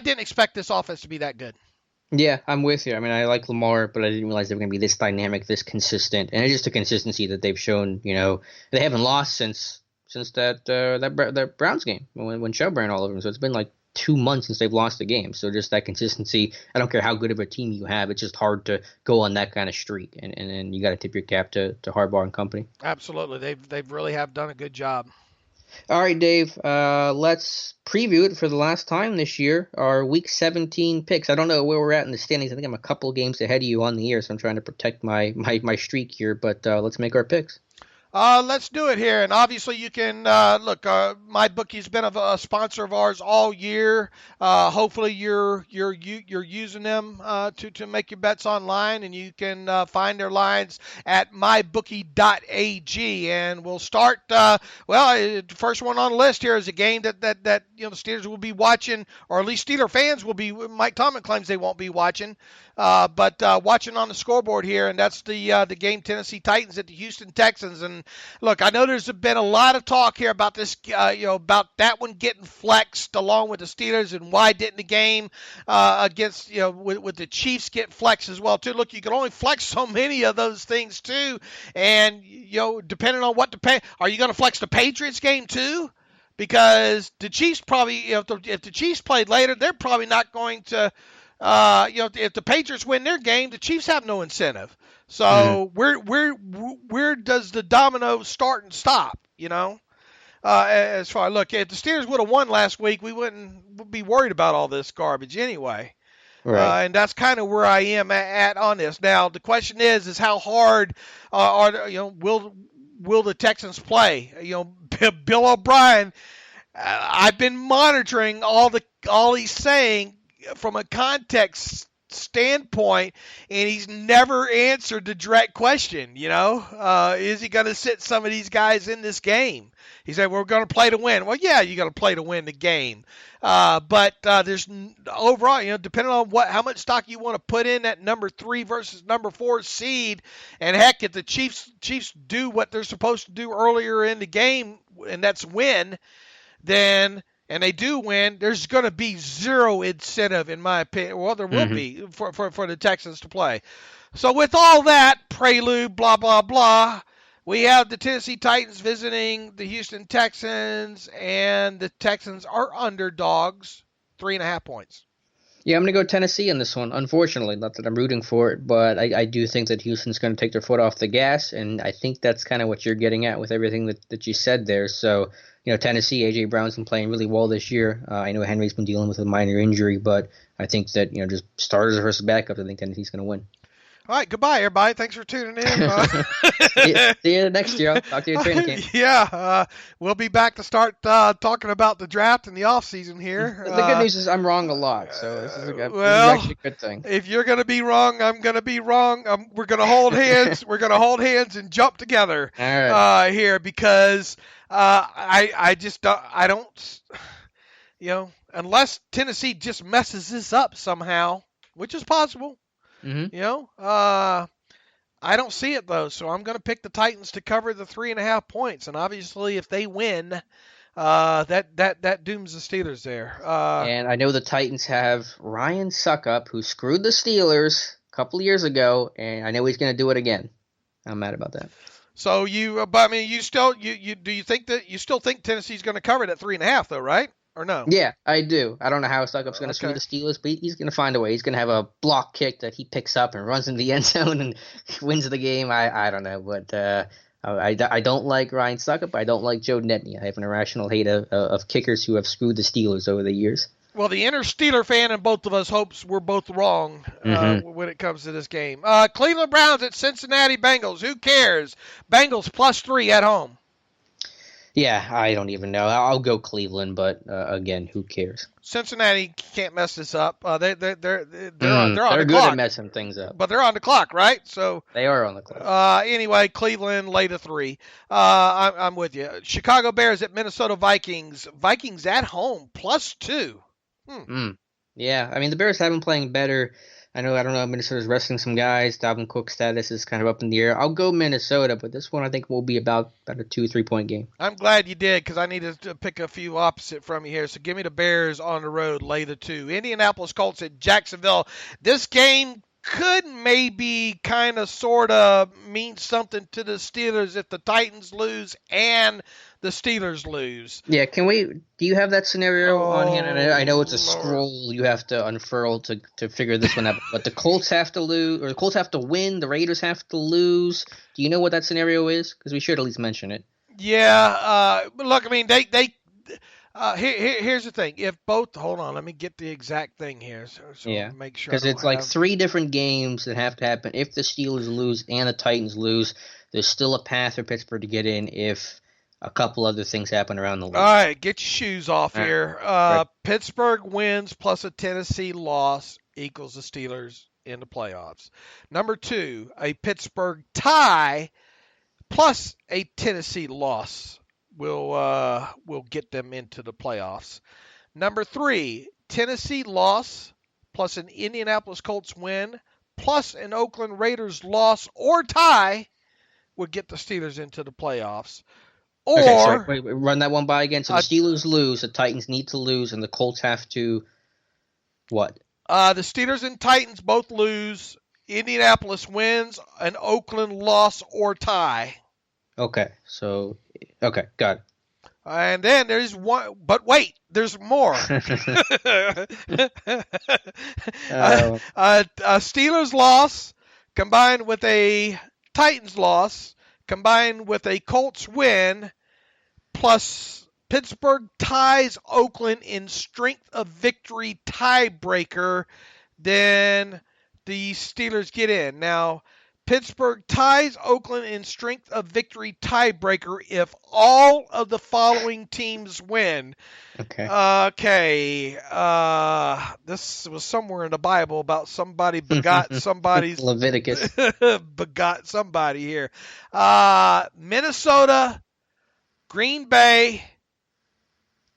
didn't expect this offense to be that good. Yeah, I'm with you. I mean, I like Lamar, but I didn't realize they were going to be this dynamic, this consistent, and it's just a consistency that they've shown. They haven't lost since that Browns game when Chubb ran all over them. So it's been like 2 months since they've lost a game. So just that consistency. I don't care how good of a team you have. It's just hard to go on that kind of streak. And you got to tip your cap to Harbaugh and company. Absolutely. They've really have done a good job. All right, Dave, let's preview it for the last time this year, our Week 17 picks. I don't know where we're at in the standings. I think I'm a couple games ahead of you on the year, so I'm trying to protect my streak here. But let's make our picks. Let's do it here, and obviously you can look. MyBookie's been a sponsor of ours all year. Hopefully you're using them to make your bets online, and you can find their lines at mybookie.ag. And we'll start. The first one on the list here is a game that the Steelers will be watching, or at least Steeler fans will be. Mike Tomlin claims they won't be watching. But watching on the scoreboard here, and that's the game Tennessee Titans at the Houston Texans. And look, I know there's been a lot of talk here about this, about that one getting flexed along with the Steelers, and why didn't the game against, with the Chiefs get flexed as well too. Look, you can only flex so many of those things too, and depending on what are you going to flex the Patriots game too? Because the Chiefs probably, if the Chiefs played later, they're probably not going to. If the Patriots win their game, the Chiefs have no incentive. So where does the domino start and stop? As far look, if the Steelers would have won last week, we wouldn't be worried about all this garbage anyway. Right. And that's kind of where I am at on this. Now the question is how hard will the Texans play? Bill O'Brien. I've been monitoring all he's saying from a context standpoint, and he's never answered the direct question. Is he going to sit some of these guys in this game? He said, we're going to play to win. Well, yeah, you got to play to win the game. But there's overall, depending on how much stock you want to put in that number 3 versus number 4 seed, and heck, if the Chiefs do what they're supposed to do earlier in the game, and that's win, then and they do win, there's going to be zero incentive, in my opinion. Well, there will be for the Texans to play. So with all that prelude, blah, blah, blah, we have the Tennessee Titans visiting the Houston Texans, and the Texans are underdogs, 3.5 points. Yeah, I'm going to go Tennessee in this one, unfortunately. Not that I'm rooting for it, but I do think that Houston's going to take their foot off the gas, and I think that's kind of what you're getting at with everything that you said there. So, Tennessee, A.J. Brown's been playing really well this year. I know Henry's been dealing with a minor injury, but I think that, just starters versus backups, I think Tennessee's going to win. All right, goodbye, everybody. Thanks for tuning in. See you next year. I'll talk to you at training camp. Yeah, we'll be back to start talking about the draft and the offseason here. The good news is I'm wrong a lot, so this is actually a good thing. If you're going to be wrong, I'm going to be wrong. We're going to hold hands. We're going to hold hands and jump together here because I don't, unless Tennessee just messes this up somehow, which is possible. I don't see it though, so I'm going to pick the Titans to cover the 3.5 points, and obviously if they win, that dooms the Steelers there. And I know the Titans have Ryan Suckup, who screwed the Steelers a couple of years ago, and I know he's going to do it again. I'm mad about that. So do you still think Tennessee's going to cover that 3.5 though, right? Or no? Yeah, I do. I don't know how Suckup's going to screw the Steelers, but he's going to find a way. He's going to have a block kick that he picks up and runs into the end zone and wins the game. I don't know, but I don't like Ryan Suckup. I don't like Joe Nedney. I have an irrational hate of kickers who have screwed the Steelers over the years. Well, the inner Steeler fan in both of us hopes we're both wrong when it comes to this game. Cleveland Browns at Cincinnati Bengals. Who cares? Bengals +3 at home. Yeah, I don't even know. I'll go Cleveland, but again, who cares? Cincinnati can't mess this up. They're on the clock. They're good at messing things up, but they're on the clock, right? So they are on the clock. Anyway, Cleveland lay to 3. I'm with you. Chicago Bears at Minnesota Vikings. Vikings at home +2. Yeah, I mean the Bears have been playing better. I don't know. Minnesota's resting some guys. Dalvin Cook's status is kind of up in the air. I'll go Minnesota, but this one I think will be about a 2-3 point game. I'm glad you did because I needed to pick a few opposite from you here. So give me the Bears on the road, lay the 2. Indianapolis Colts at Jacksonville. This game could maybe kind of sort of mean something to the Steelers if the Titans lose and the Steelers lose. Yeah, do you have that scenario on hand? And I know it's a scroll you have to unfurl to figure this one out, but the Colts have to lose, or the Colts have to win, the Raiders have to lose. Do you know what that scenario is? Because we should at least mention it. Yeah, look, I mean, here's the thing. If both, hold on, let me get the exact thing here. So yeah, make sure. Because it's like 3 different games that have to happen. If the Steelers lose and the Titans lose, there's still a path for Pittsburgh to get in if a couple other things happen around the league. All right, get your shoes off here. Right. Pittsburgh wins plus a Tennessee loss equals the Steelers in the playoffs. Number 2, a Pittsburgh tie plus a Tennessee loss will get them into the playoffs. Number 3, Tennessee loss plus an Indianapolis Colts win plus an Oakland Raiders loss or tie would get the Steelers into the playoffs. Or wait, run that one by again. So the Steelers lose, the Titans need to lose, and the Colts have to what? The Steelers and Titans both lose. Indianapolis wins, an Oakland loss or tie. Okay, got it. And then there's one, but wait, there's more. A Steelers loss combined with a Titans loss combined with a Colts win plus Pittsburgh ties Oakland in strength of victory tiebreaker, then the Steelers get in. Now, Pittsburgh ties Oakland in strength of victory tiebreaker if all of the following teams win. Okay. This was somewhere in the Bible about somebody begot somebody's Leviticus. Begot somebody here. Minnesota, Green Bay,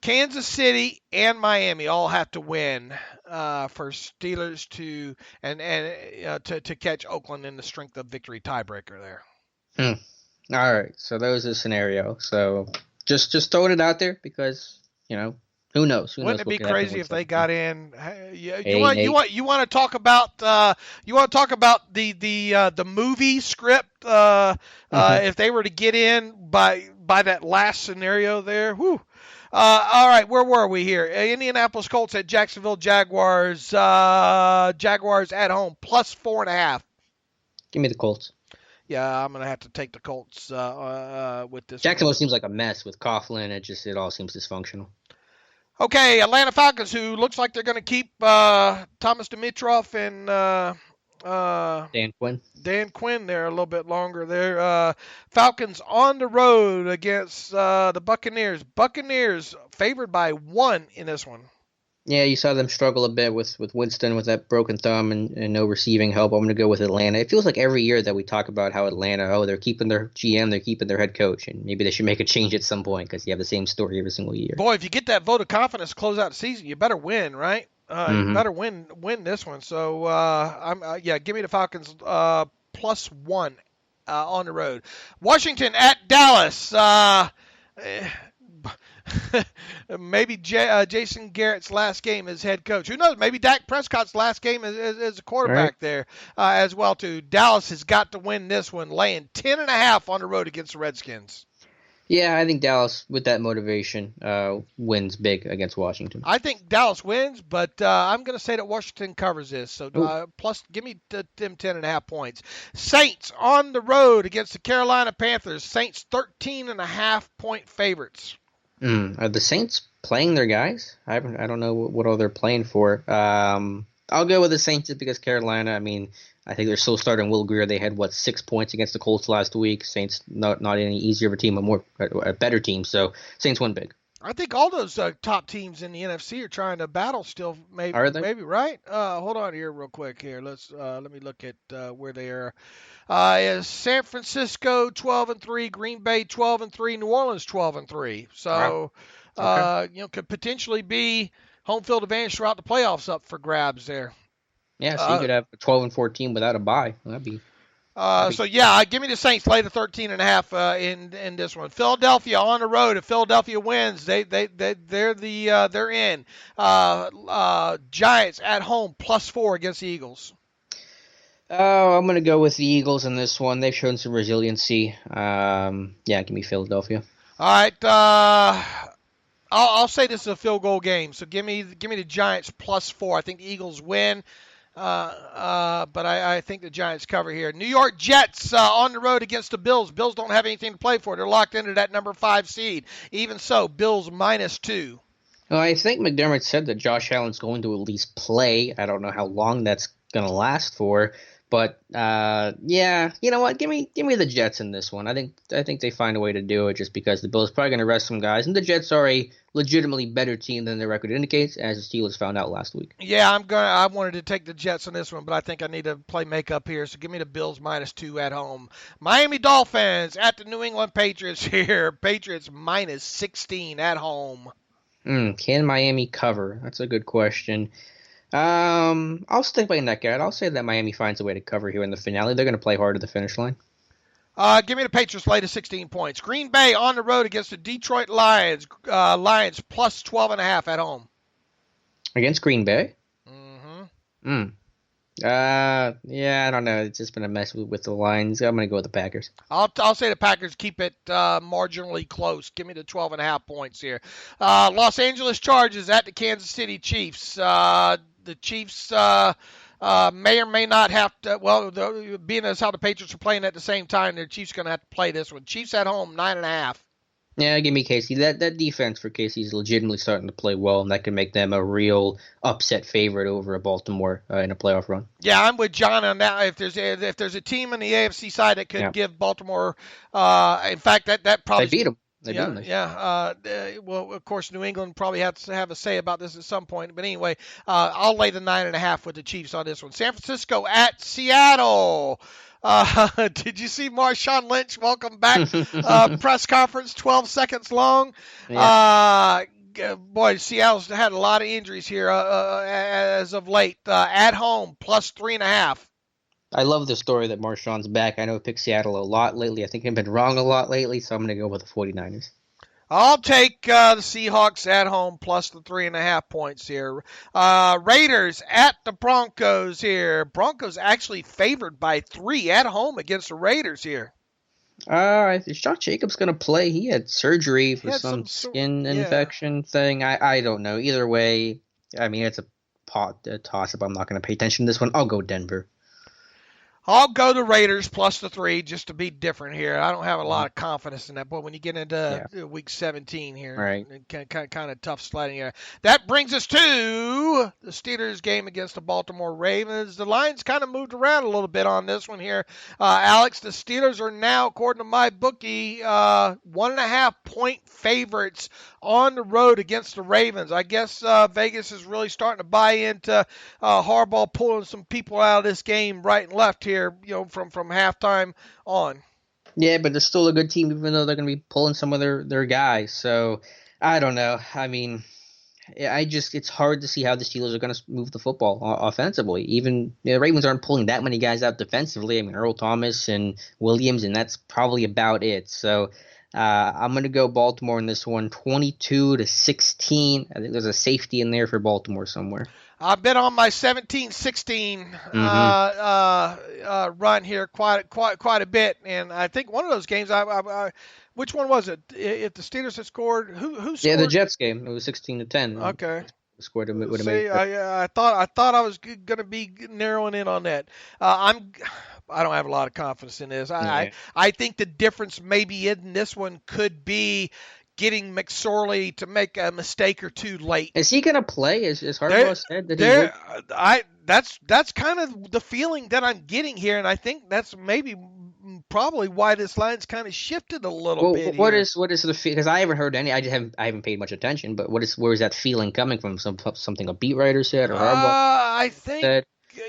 Kansas City, and Miami all have to win for Steelers to catch Oakland in the strength of victory tiebreaker there. All right, so that was a scenario. So just throwing it out there because Who knows? Wouldn't it be crazy if they got in? You want to talk about the movie script? If they were to get in by that last scenario there, whew. All right, where were we here? Indianapolis Colts at Jacksonville Jaguars. Jaguars at home plus 4.5. Give me the Colts. Yeah, I'm gonna have to take the Colts with this. Jacksonville seems like a mess with Coughlin. It all seems dysfunctional. Okay, Atlanta Falcons, who looks like they're going to keep Thomas Dimitroff and Dan Quinn there a little bit longer there. Falcons on the road against the Buccaneers. Buccaneers favored by 1 in this one. Yeah, you saw them struggle a bit with Winston with that broken thumb and no receiving help. I'm going to go with Atlanta. It feels like every year that we talk about how Atlanta, they're keeping their GM, they're keeping their head coach, and maybe they should make a change at some point because you have the same story every single year. Boy, if you get that vote of confidence to close out the season, you better win, right? You better win this one. So, give me the Falcons plus 1 on the road. Washington at Dallas. Maybe Jason Garrett's last game as head coach. Who knows? Maybe Dak Prescott's last game as a quarterback there as well, too. Dallas has got to win this one, laying 10.5 on the road against the Redskins. Yeah, I think Dallas, with that motivation, wins big against Washington. I think Dallas wins, but I'm going to say that Washington covers this. So plus, give me them 10.5 points. Saints on the road against the Carolina Panthers. Saints 13.5-point favorites. Are the Saints playing their guys? I don't know what all they're playing for. I'll go with the Saints just because Carolina. I mean, I think they're still starting Will Grier. They had 6 points against the Colts last week. Saints not any easier of a team, a better team. So Saints win big. I think all those top teams in the NFC are trying to battle still. Maybe, are they? Maybe right. Hold on here, real quick. Here, let me look at where they are. Is San Francisco 12-3, Green Bay 12-3, New Orleans 12-3. So, could potentially be home field advantage throughout the playoffs up for grabs there. Yeah, so you could have a 12-14 without a bye. That'd be. Give me the Saints lay the 13.5 in this one. Philadelphia on the road. If Philadelphia wins, they're in. Giants at home +4 against the Eagles. Oh, I'm gonna go with the Eagles in this one. They've shown some resiliency. Give me Philadelphia. All right. I'll say this is a field goal game. So give me the Giants +4. I think the Eagles win. But I think the Giants cover here. New York Jets on the road against the Bills. Bills don't have anything to play for. They're locked into that number 5 seed. Even so, Bills -2. Well, I think McDermott said that Josh Allen's going to at least play. I don't know how long that's going to last for. But you know what? Give me the Jets in this one. I think they find a way to do it just because the Bills probably going to rest some guys, and the Jets are a legitimately better team than their record indicates, as the Steelers found out last week. Yeah, I wanted to take the Jets on this one, but I think I need to play makeup here. So give me the Bills -2 at home. Miami Dolphins at the New England Patriots here. Patriots -16 at home. Can Miami cover? That's a good question. I'll stick by that guy. I'll say that Miami finds a way to cover here in the finale. They're going to play hard at the finish line. Give me the Patriots lay to 16 points. Green Bay on the road against the Detroit Lions. Lions +12.5 at home. Against Green Bay? Mm-hmm. I don't know. It's just been a mess with the Lions. I'm going to go with the Packers. I'll say the Packers keep it marginally close. Give me the 12.5 points here. Los Angeles Chargers at the Kansas City Chiefs. The Chiefs may or may not have to. Well, being as how the Patriots are playing at the same time, the Chiefs going to have to play this one. Chiefs at home 9.5. Yeah, give me KC. That defense for KC is legitimately starting to play well, and that can make them a real upset favorite over a Baltimore in a playoff run. Yeah, I'm with John on that. If there's a team on the AFC side that could give Baltimore, in fact, that probably they beat them. Well, of course, New England probably has to have a say about this at some point. But anyway, I'll lay the 9.5 with the Chiefs on this one. San Francisco at Seattle. Did you see Marshawn Lynch? Welcome back. Press conference, 12 seconds long. Yeah. Boy, Seattle's had a lot of injuries here as of late. At home, +3.5. I love the story that Marshawn's back. I know I picked Seattle a lot lately. I think I've been wrong a lot lately, so I'm going to go with the 49ers. I'll take the Seahawks at home plus the 3.5 points here. Raiders at the Broncos here. Broncos actually favored by 3 at home against the Raiders here. Is Josh Jacobs going to play? He had surgery for some skin infection thing. I don't know. Either way, I mean, it's a toss-up. I'm not going to pay attention to this one. I'll go Denver. I'll go the Raiders plus the 3 just to be different here. I don't have a lot of confidence in that, but when you get into week 17 here, right, kind of tough sliding here. That brings us to the Steelers game against the Baltimore Ravens. The lines kind of moved around a little bit on this one here. Alex, the Steelers are now, according to my bookie, 1.5 point favorites on the road against the Ravens. I guess Vegas is really starting to buy into Harbaugh pulling some people out of this game right and left here, from halftime on. Yeah, but they're still a good team, even though they're going to be pulling some of their guys. So I don't know. I mean, it's hard to see how the Steelers are going to move the football offensively. Even the Ravens aren't pulling that many guys out defensively. I mean, Earl Thomas and Williams, and that's probably about it. So I'm going to go Baltimore in this one, 22-16. I think there's a safety in there for Baltimore somewhere. I've been on my 17-16 run here quite a bit, and I think one of those games, which one was it? If the Steelers had scored, who scored? Yeah, the Jets game. It was 16-10. Okay. Scored would have made. I thought I was going to be narrowing in on that. I don't have a lot of confidence in this. I think the difference maybe in this one could be getting McSorley to make a mistake or two late. Is he going to play? As Harbaugh said that he would? That's kind of the feeling that I'm getting here, and I think that's probably why this line's kind of shifted a little bit. What is the because I haven't heard any. I haven't paid much attention. But where is that feeling coming from? Something a beat writer said or Harbaugh? I think. Said?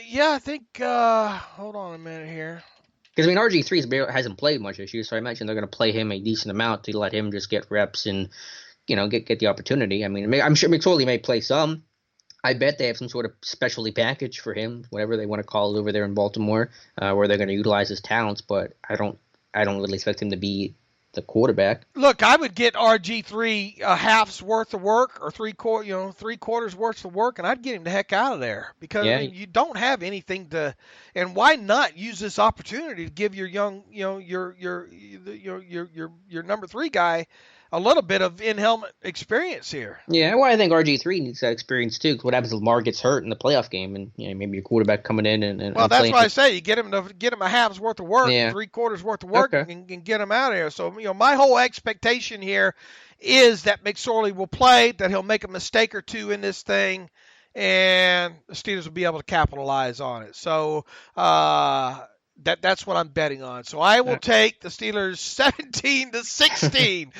Yeah, I think. Hold on a minute here. Because, I mean, RG3 hasn't played much this year, so I imagine they're going to play him a decent amount to let him just get reps and, get the opportunity. I mean, I'm sure McSorley may play some. I bet they have some sort of specialty package for him, whatever they want to call it over there in Baltimore, where they're going to utilize his talents, but I don't really expect him to be the quarterback. Look, I would get RG3 a half's worth of work or three quarters worth of work, and I'd get him the heck out of there because I mean, you don't have anything to. And why not use this opportunity to give your young, your number 3 guy a little bit of in-helmet experience here? Yeah, well, I think RG3 needs that experience too. Because what happens if Lamar gets hurt in the playoff game, and maybe your quarterback coming in and well, that's why I say you get him a half's worth of work, 3 quarters worth of work, and get him out of here. So my whole expectation here is that McSorley will play, that he'll make a mistake or two in this thing, and the Steelers will be able to capitalize on it. So that's what I'm betting on. So I will take the Steelers 17-16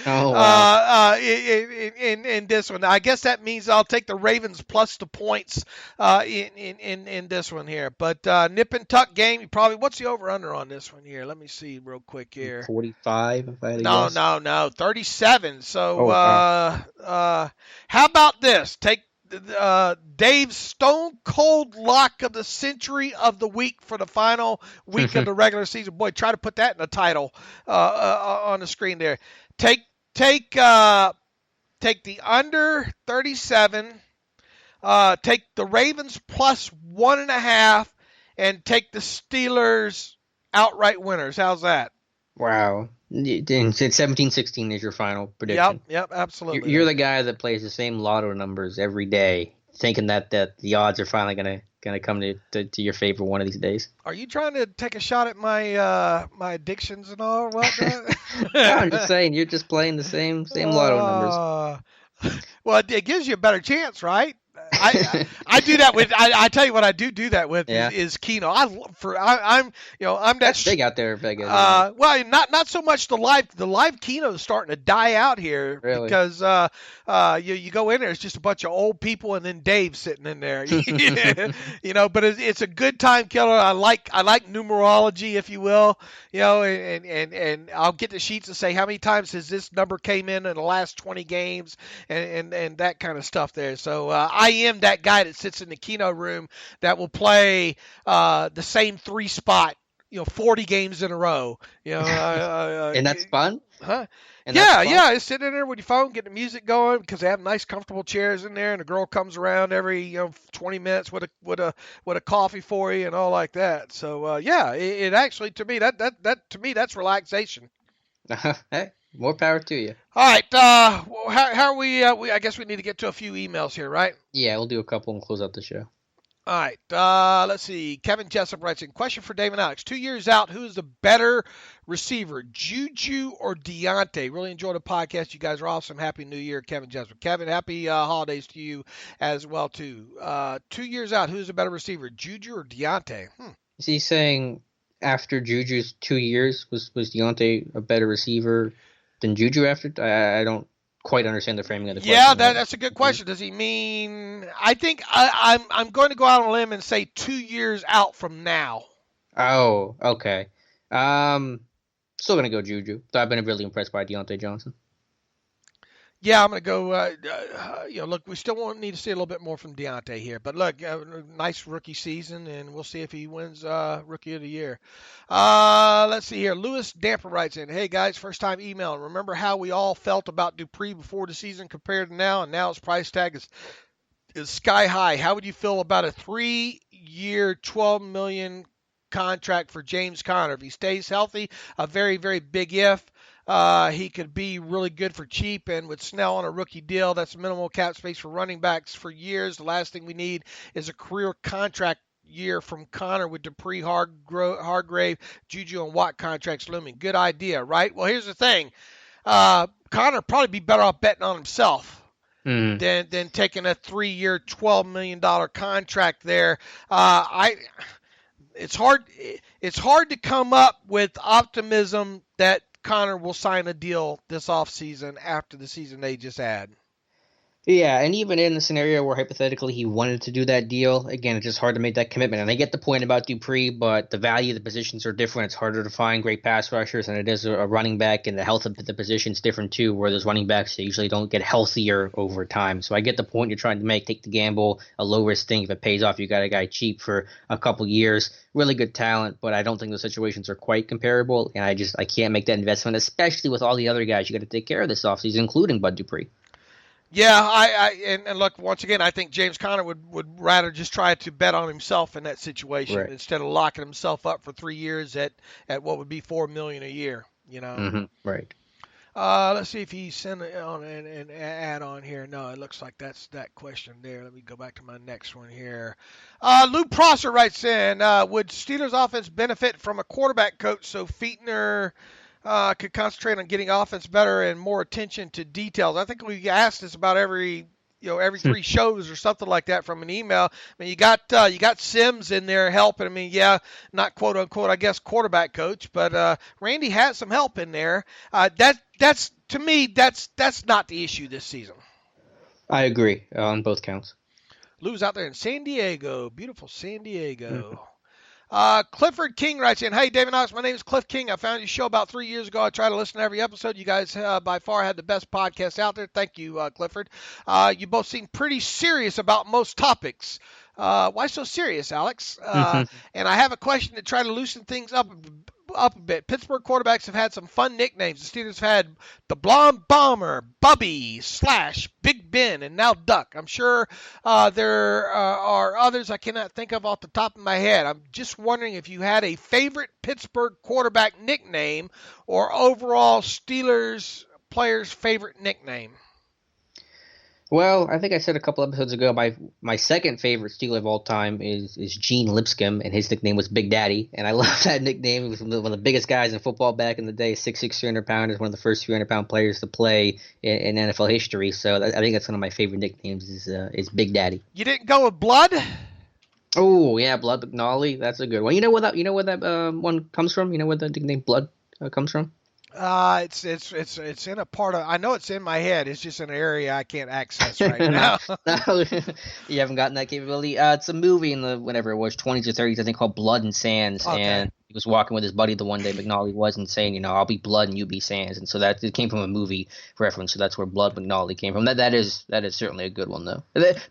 in this one. I guess that means I'll take the Ravens plus the points in this one here. But nip and tuck game, what's the over-under on this one here? Let me see real quick here. 45, if I had to guess. No, 37. So how about this? Take Dave's stone cold lock of the century of the week for the final week of the regular season. Boy, try to put that in the title on the screen there. Take the under 37. Take the Ravens plus 1.5, and take the Steelers outright winners. How's that? Wow. 17-16 is your final prediction. Yep, absolutely. You're the guy that plays the same lotto numbers every day, thinking that the odds are finally gonna come to your favor one of these days. Are you trying to take a shot at my my addictions and all? No, I'm just saying you're just playing the same lotto numbers. Well, it gives you a better chance, right? I do that with. I tell you what I do that with is Keno. I'm that That's big out there, Vegas. Well, not so much the live Keno is starting to die out here because you go in there, it's just a bunch of old people and then Dave sitting in there. But it's a good time killer. I like numerology, if you will. And I'll get the sheets and say how many times has this number came in the last 20 games and that kind of stuff there. So I am that guy that sits in the Keno room that will play the same 3 spot 40 games in a row. And that's fun? Huh? And that's fun? Yeah. Just sitting in there with your phone, getting the music going because they have nice, comfortable chairs in there, and the girl comes around every 20 minutes with a coffee for you and all like that. So it actually to me that's relaxation. Hey, more power to you. All right. How are we? I guess we need to get to a few emails here, right? Yeah, we'll do a couple and close out the show. All right. Let's see. Kevin Jessup writes in, question for Dave and Alex. 2 years out, who is the better receiver, Juju or Diontae? Really enjoyed the podcast. You guys are awesome. Happy New Year, Kevin Jessup. Kevin, happy holidays to you as well, too. 2 years out, who's the better receiver, Juju or Diontae? Is he saying after Juju's 2 years, was Diontae a better receiver than Juju after? I don't quite understand the framing of the question. Yeah, that's a good question. Does he mean? I think I'm going to go out on a limb and say 2 years out from now. Oh, okay. Still gonna go Juju. Though I've been really impressed by Diontae Johnson. Yeah, I'm going to go. Look, we still need to see a little bit more from Diontae here. But look, nice rookie season, and we'll see if he wins Rookie of the Year. Let's see here. Lewis Damper writes in, hey, guys, first time email. Remember how we all felt about Dupree before the season compared to now? And now his price tag is sky high. How would you feel about a 3-year, $12 million contract for James Conner? If he stays healthy, a very, very big if. He could be really good for cheap, and with Snell on a rookie deal, that's minimal cap space for running backs for years. The last thing we need is a career contract year from Conner with Dupree, Hargrave, Juju, and Watt contracts looming. Good idea, right? Well, here's the thing. Conner probably be better off betting on himself than taking a 3-year, $12 million contract there. It's hard to come up with optimism that Conner will sign a deal this offseason after the season they just had. Yeah, and even in the scenario where hypothetically he wanted to do that deal, again, it's just hard to make that commitment. And I get the point about Dupree, but the value of the positions are different. It's harder to find great pass rushers than it is a running back, and the health of the position's different too, where those running backs they usually don't get healthier over time. So I get the point you're trying to make. Take the gamble, a low-risk thing. If it pays off, you got a guy cheap for a couple years. Really good talent, but I don't think those situations are quite comparable, and I can't make that investment, especially with all the other guys you got to take care of this offseason, including Bud Dupree. Yeah, and look, once again, I think James Conner would rather just try to bet on himself in that situation instead of locking himself up for 3 years at what would be $4 million a year. Right. Let's see if he sent it on an add on here. No, it looks like that's that question there. Let me go back to my next one here. Lou Prosser writes in, would Steelers offense benefit from a quarterback coach so Fichtner could concentrate on getting offense better and more attention to details? I think we asked this about every 3 shows or something like that from an email. I mean, you got Sims in there helping. I mean, yeah, not quote unquote, I guess, quarterback coach, but Randy has some help in there. That's to me, that's not the issue this season. I agree on both counts. Lou's out there in San Diego, beautiful San Diego. Clifford King writes in, hey, David Knox, my name is Cliff King. I found your show about 3 years ago. I try to listen to every episode. You guys by far had the best podcast out there. Thank you, Clifford. You both seem pretty serious about most topics. Why so serious, Alex? And I have a question to try to loosen things up a bit. Pittsburgh quarterbacks have had some fun nicknames. The Steelers have had the Blonde Bomber, Bubby, Slash, Big Ben, and now Duck. I'm sure there are others I cannot think of off the top of my head. I'm just wondering if you had a favorite Pittsburgh quarterback nickname or overall Steelers player's favorite nickname. Well, I think I said a couple episodes ago, my second favorite Steeler of all time is Gene Lipscomb, and his nickname was Big Daddy, and I love that nickname. He was one of the biggest guys in football back in the day, 6'6", 300-pounder, one of the first 300-pound players to play in NFL history. So I think that's one of my favorite nicknames is Big Daddy. You didn't go with Blood? Oh yeah, Blood McNally, that's a good one. You know where that one comes from? You know where the nickname Blood comes from? It's in a part of. I know it's in my head. It's just an area I can't access right now. No, you haven't gotten that capability. It's a movie in the whatever it was, 20s or 30s, I think, called Blood and Sands, okay. and He was walking with his buddy the one day, McNally was, and saying, I'll be Blood and you be Sands. And so that it came from a movie reference, so that's where Blood McNally came from. That is certainly a good one, though.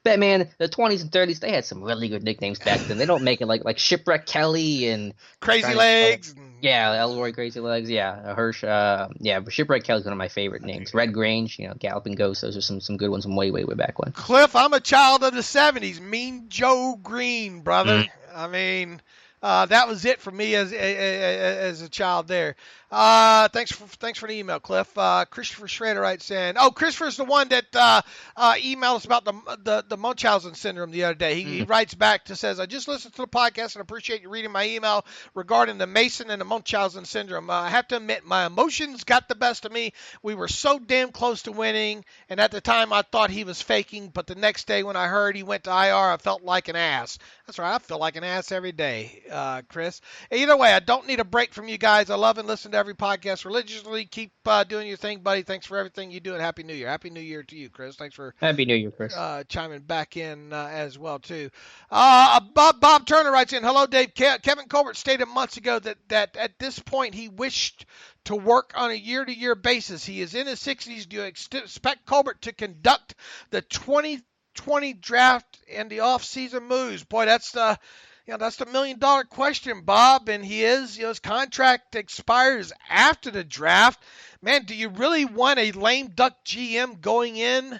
Batman, the 20s and 30s, they had some really good nicknames back then. They don't make it like Shipwreck Kelly and Crazy Legs. Yeah, Elroy Crazy Legs. Yeah, Hirsch. But Shipwreck Kelly's one of my favorite names. Red Grange, Galloping Ghost. Those are some good ones from way back when. Cliff, I'm a child of the 70s. Mean Joe Greene, brother. I mean, that was it for me as a child there. Thanks for the email, Cliff. Christopher Schrader writes in. Oh, Christopher's the one that emailed us about the Munchausen syndrome the other day. He writes back to says, I just listened to the podcast and appreciate you reading my email regarding the Mason and the Munchausen syndrome. I have to admit, my emotions got the best of me. We were so damn close to winning, and at the time I thought he was faking, but the next day when I heard he went to IR, I felt like an ass. That's right, I feel like an ass every day, Chris. Either way, I don't need a break from you guys. I love and listen to every podcast religiously. Keep doing your thing, buddy. Thanks for everything you do, and Happy New Year. Happy New Year to you, Chris. Thanks for Happy New Year, Chris. Chiming back in as well, too. Bob Turner writes in, hello, Dave. Kevin Colbert stated months ago that at this point he wished to work on a year-to-year basis. He is in his 60s. Do you expect Colbert to conduct the 2020 draft and the off-season moves? Boy, that's the $1 million question, Bob. And he is, his contract expires after the draft. Man, do you really want a lame duck GM going in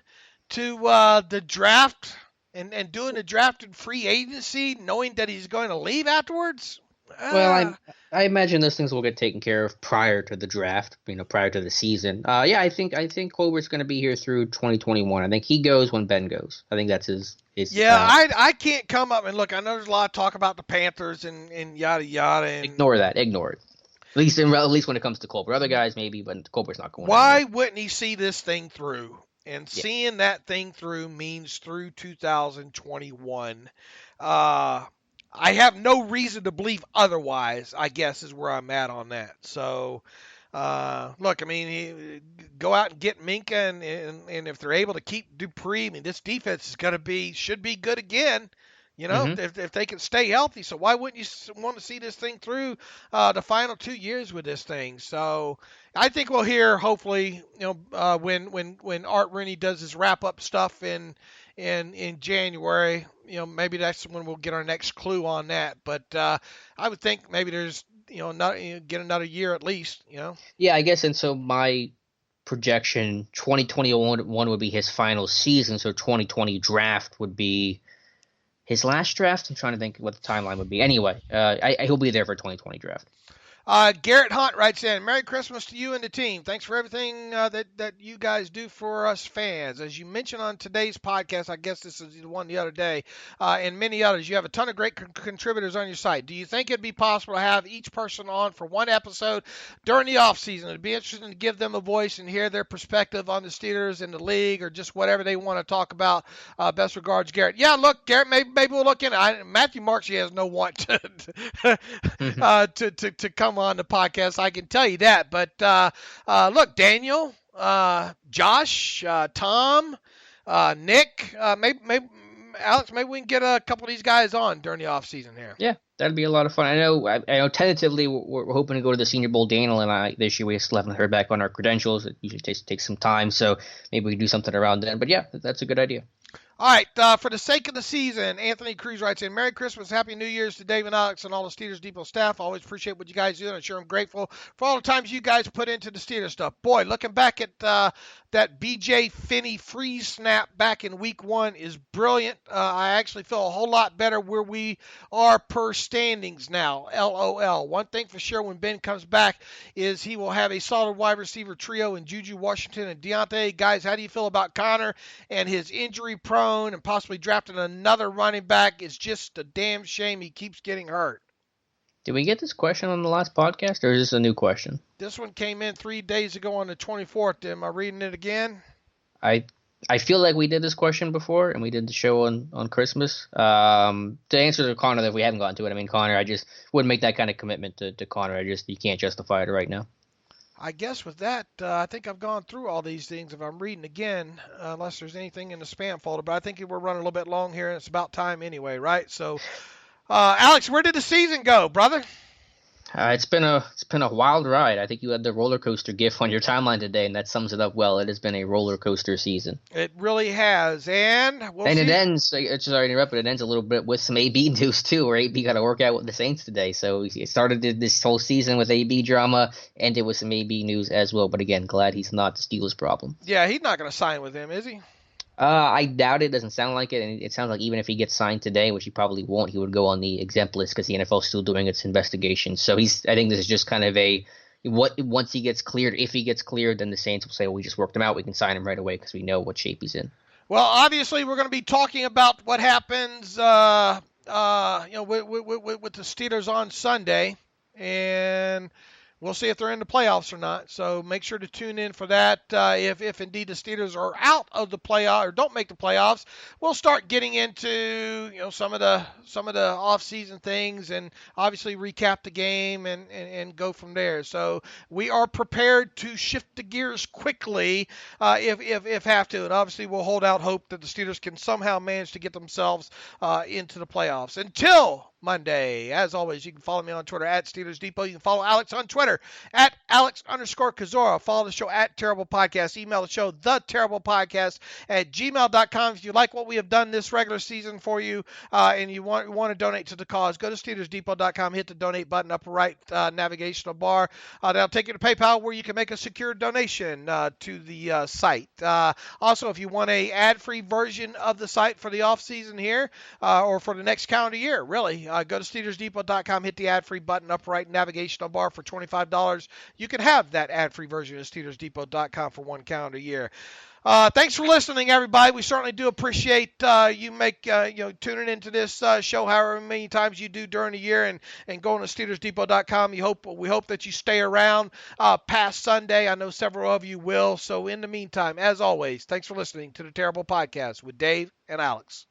to the draft and doing the draft in free agency, knowing that he's going to leave afterwards? Well, I imagine those things will get taken care of prior to the draft, prior to the season. I think Colbert's going to be here through 2021. I think he goes when Ben goes. I think that's his. I can't come up and look. I know there's a lot of talk about the Panthers and yada yada. And ignore that. Ignore it. At least when it comes to Colbert. Other guys maybe, but Colbert's not going. Why wouldn't he see this thing through? And seeing that thing through means through 2021. I have no reason to believe otherwise, I guess, is where I'm at on that. So, look, I mean, go out and get Minka, and if they're able to keep Dupree, I mean, this defense should be good again, if they can stay healthy. So why wouldn't you want to see this thing through the final 2 years with this thing? So I think we'll hear, hopefully, when Art Rooney does his wrap-up stuff in January, maybe that's when we'll get our next clue on that. But I would think maybe there's, get another year at least, Yeah, I guess. And so my projection, 2021 would be his final season. So 2020 draft would be his last draft. I'm trying to think what the timeline would be. Anyway, he'll be there for 2020 draft. Garrett Hunt writes in, Merry Christmas to you and the team. Thanks for everything that you guys do for us fans. As you mentioned on today's podcast, I guess this is the one the other day, and many others, you have a ton of great contributors on your site. Do you think it'd be possible to have each person on for one episode during the offseason? It'd be interesting to give them a voice and hear their perspective on the Steelers and the league, or just whatever they want to talk about. Best regards, Garrett. Yeah, look, Garrett, maybe we'll look into it. Matthew Marksy has no want to come on the podcast, I can tell you that. But look, Daniel, Josh, Tom, Nick, maybe Alex, maybe we can get a couple of these guys on during the off season here. Yeah, that'd be a lot of fun. I know tentatively we're hoping to go to the Senior Bowl. Daniel and I this year, we still haven't heard back on our credentials. It usually takes some time, so maybe we can do something around then. But yeah, that's a good idea. All right, for the sake of the season, Anthony Cruz writes in, Merry Christmas, Happy New Year's to Dave and Alex and all the Steelers Depot staff. Always appreciate what you guys do, and I'm sure I'm grateful for all the times you guys put into the Steelers stuff. Boy, looking back at that B.J. Finney freeze snap back in week 1 is brilliant. I actually feel a whole lot better where we are per standings now, LOL. One thing for sure when Ben comes back is he will have a solid wide receiver trio in Juju, Washington, and Diontae. Guys, how do you feel about Connor and his injury-prone and possibly drafting another running back? It's just a damn shame he keeps getting hurt. Did we get this question on the last podcast, or is this a new question? This one came in 3 days ago on the 24th. Am I reading it again? I feel like we did this question before, and we did the show on Christmas. To answer to Connor, if we haven't gotten to it, I mean, Connor, I just wouldn't make that kind of commitment to Connor. You can't justify it right now. I guess with that, I think I've gone through all these things if I'm reading again, unless there's anything in the spam folder. But I think we're running a little bit long here, and it's about time anyway, right? So, Alex, where did the season go, brother? It's been a wild ride. I think you had the roller coaster gif on your timeline today, and that sums it up well. It has been a roller coaster season. It really has, and it ends. Sorry to interrupt, but it ends a little bit with some AB news too, where AB got to work out with the Saints today. So it started this whole season with AB drama, ended with some AB news as well. But again, glad he's not the Steelers' problem. Yeah, he's not going to sign with them, is he? I doubt it. Doesn't sound like it, and it sounds like even if he gets signed today, which he probably won't, he would go on the exempt list because the NFL is still doing its investigation. So I think this is just kind of once he gets cleared, if he gets cleared, then the Saints will say, well, we just worked him out. We can sign him right away because we know what shape he's in. Well, obviously, we're going to be talking about what happens, with the Steelers on Sunday, and we'll see if they're in the playoffs or not. So make sure to tune in for that. If indeed the Steelers are out of the playoff or don't make the playoffs, we'll start getting into some of the off-season things and obviously recap the game and go from there. So we are prepared to shift the gears quickly if have to. And obviously we'll hold out hope that the Steelers can somehow manage to get themselves into the playoffs. Until Monday. As always, you can follow me on Twitter at Steelers Depot. You can follow Alex on Twitter at Alex_Kozora. Follow the show at Terrible Podcast. Email the show, theterriblepodcast@gmail.com. If you like what we have done this regular season for you and you want to donate to the cause, go to SteelersDepot.com, hit the donate button upper right navigational bar. That'll take you to PayPal where you can make a secure donation to the site. Also, if you want a ad-free version of the site for the off season here or for the next calendar year, really, go to SteelersDepot.com, hit the ad-free button up right navigational bar for $25. You can have that ad-free version of SteelersDepot.com for one calendar year. Thanks for listening, everybody. We certainly do appreciate you tuning into this show however many times you do during the year and going to SteelersDepot.com. We hope that you stay around past Sunday. I know several of you will. So in the meantime, as always, thanks for listening to the Terrible Podcast with Dave and Alex.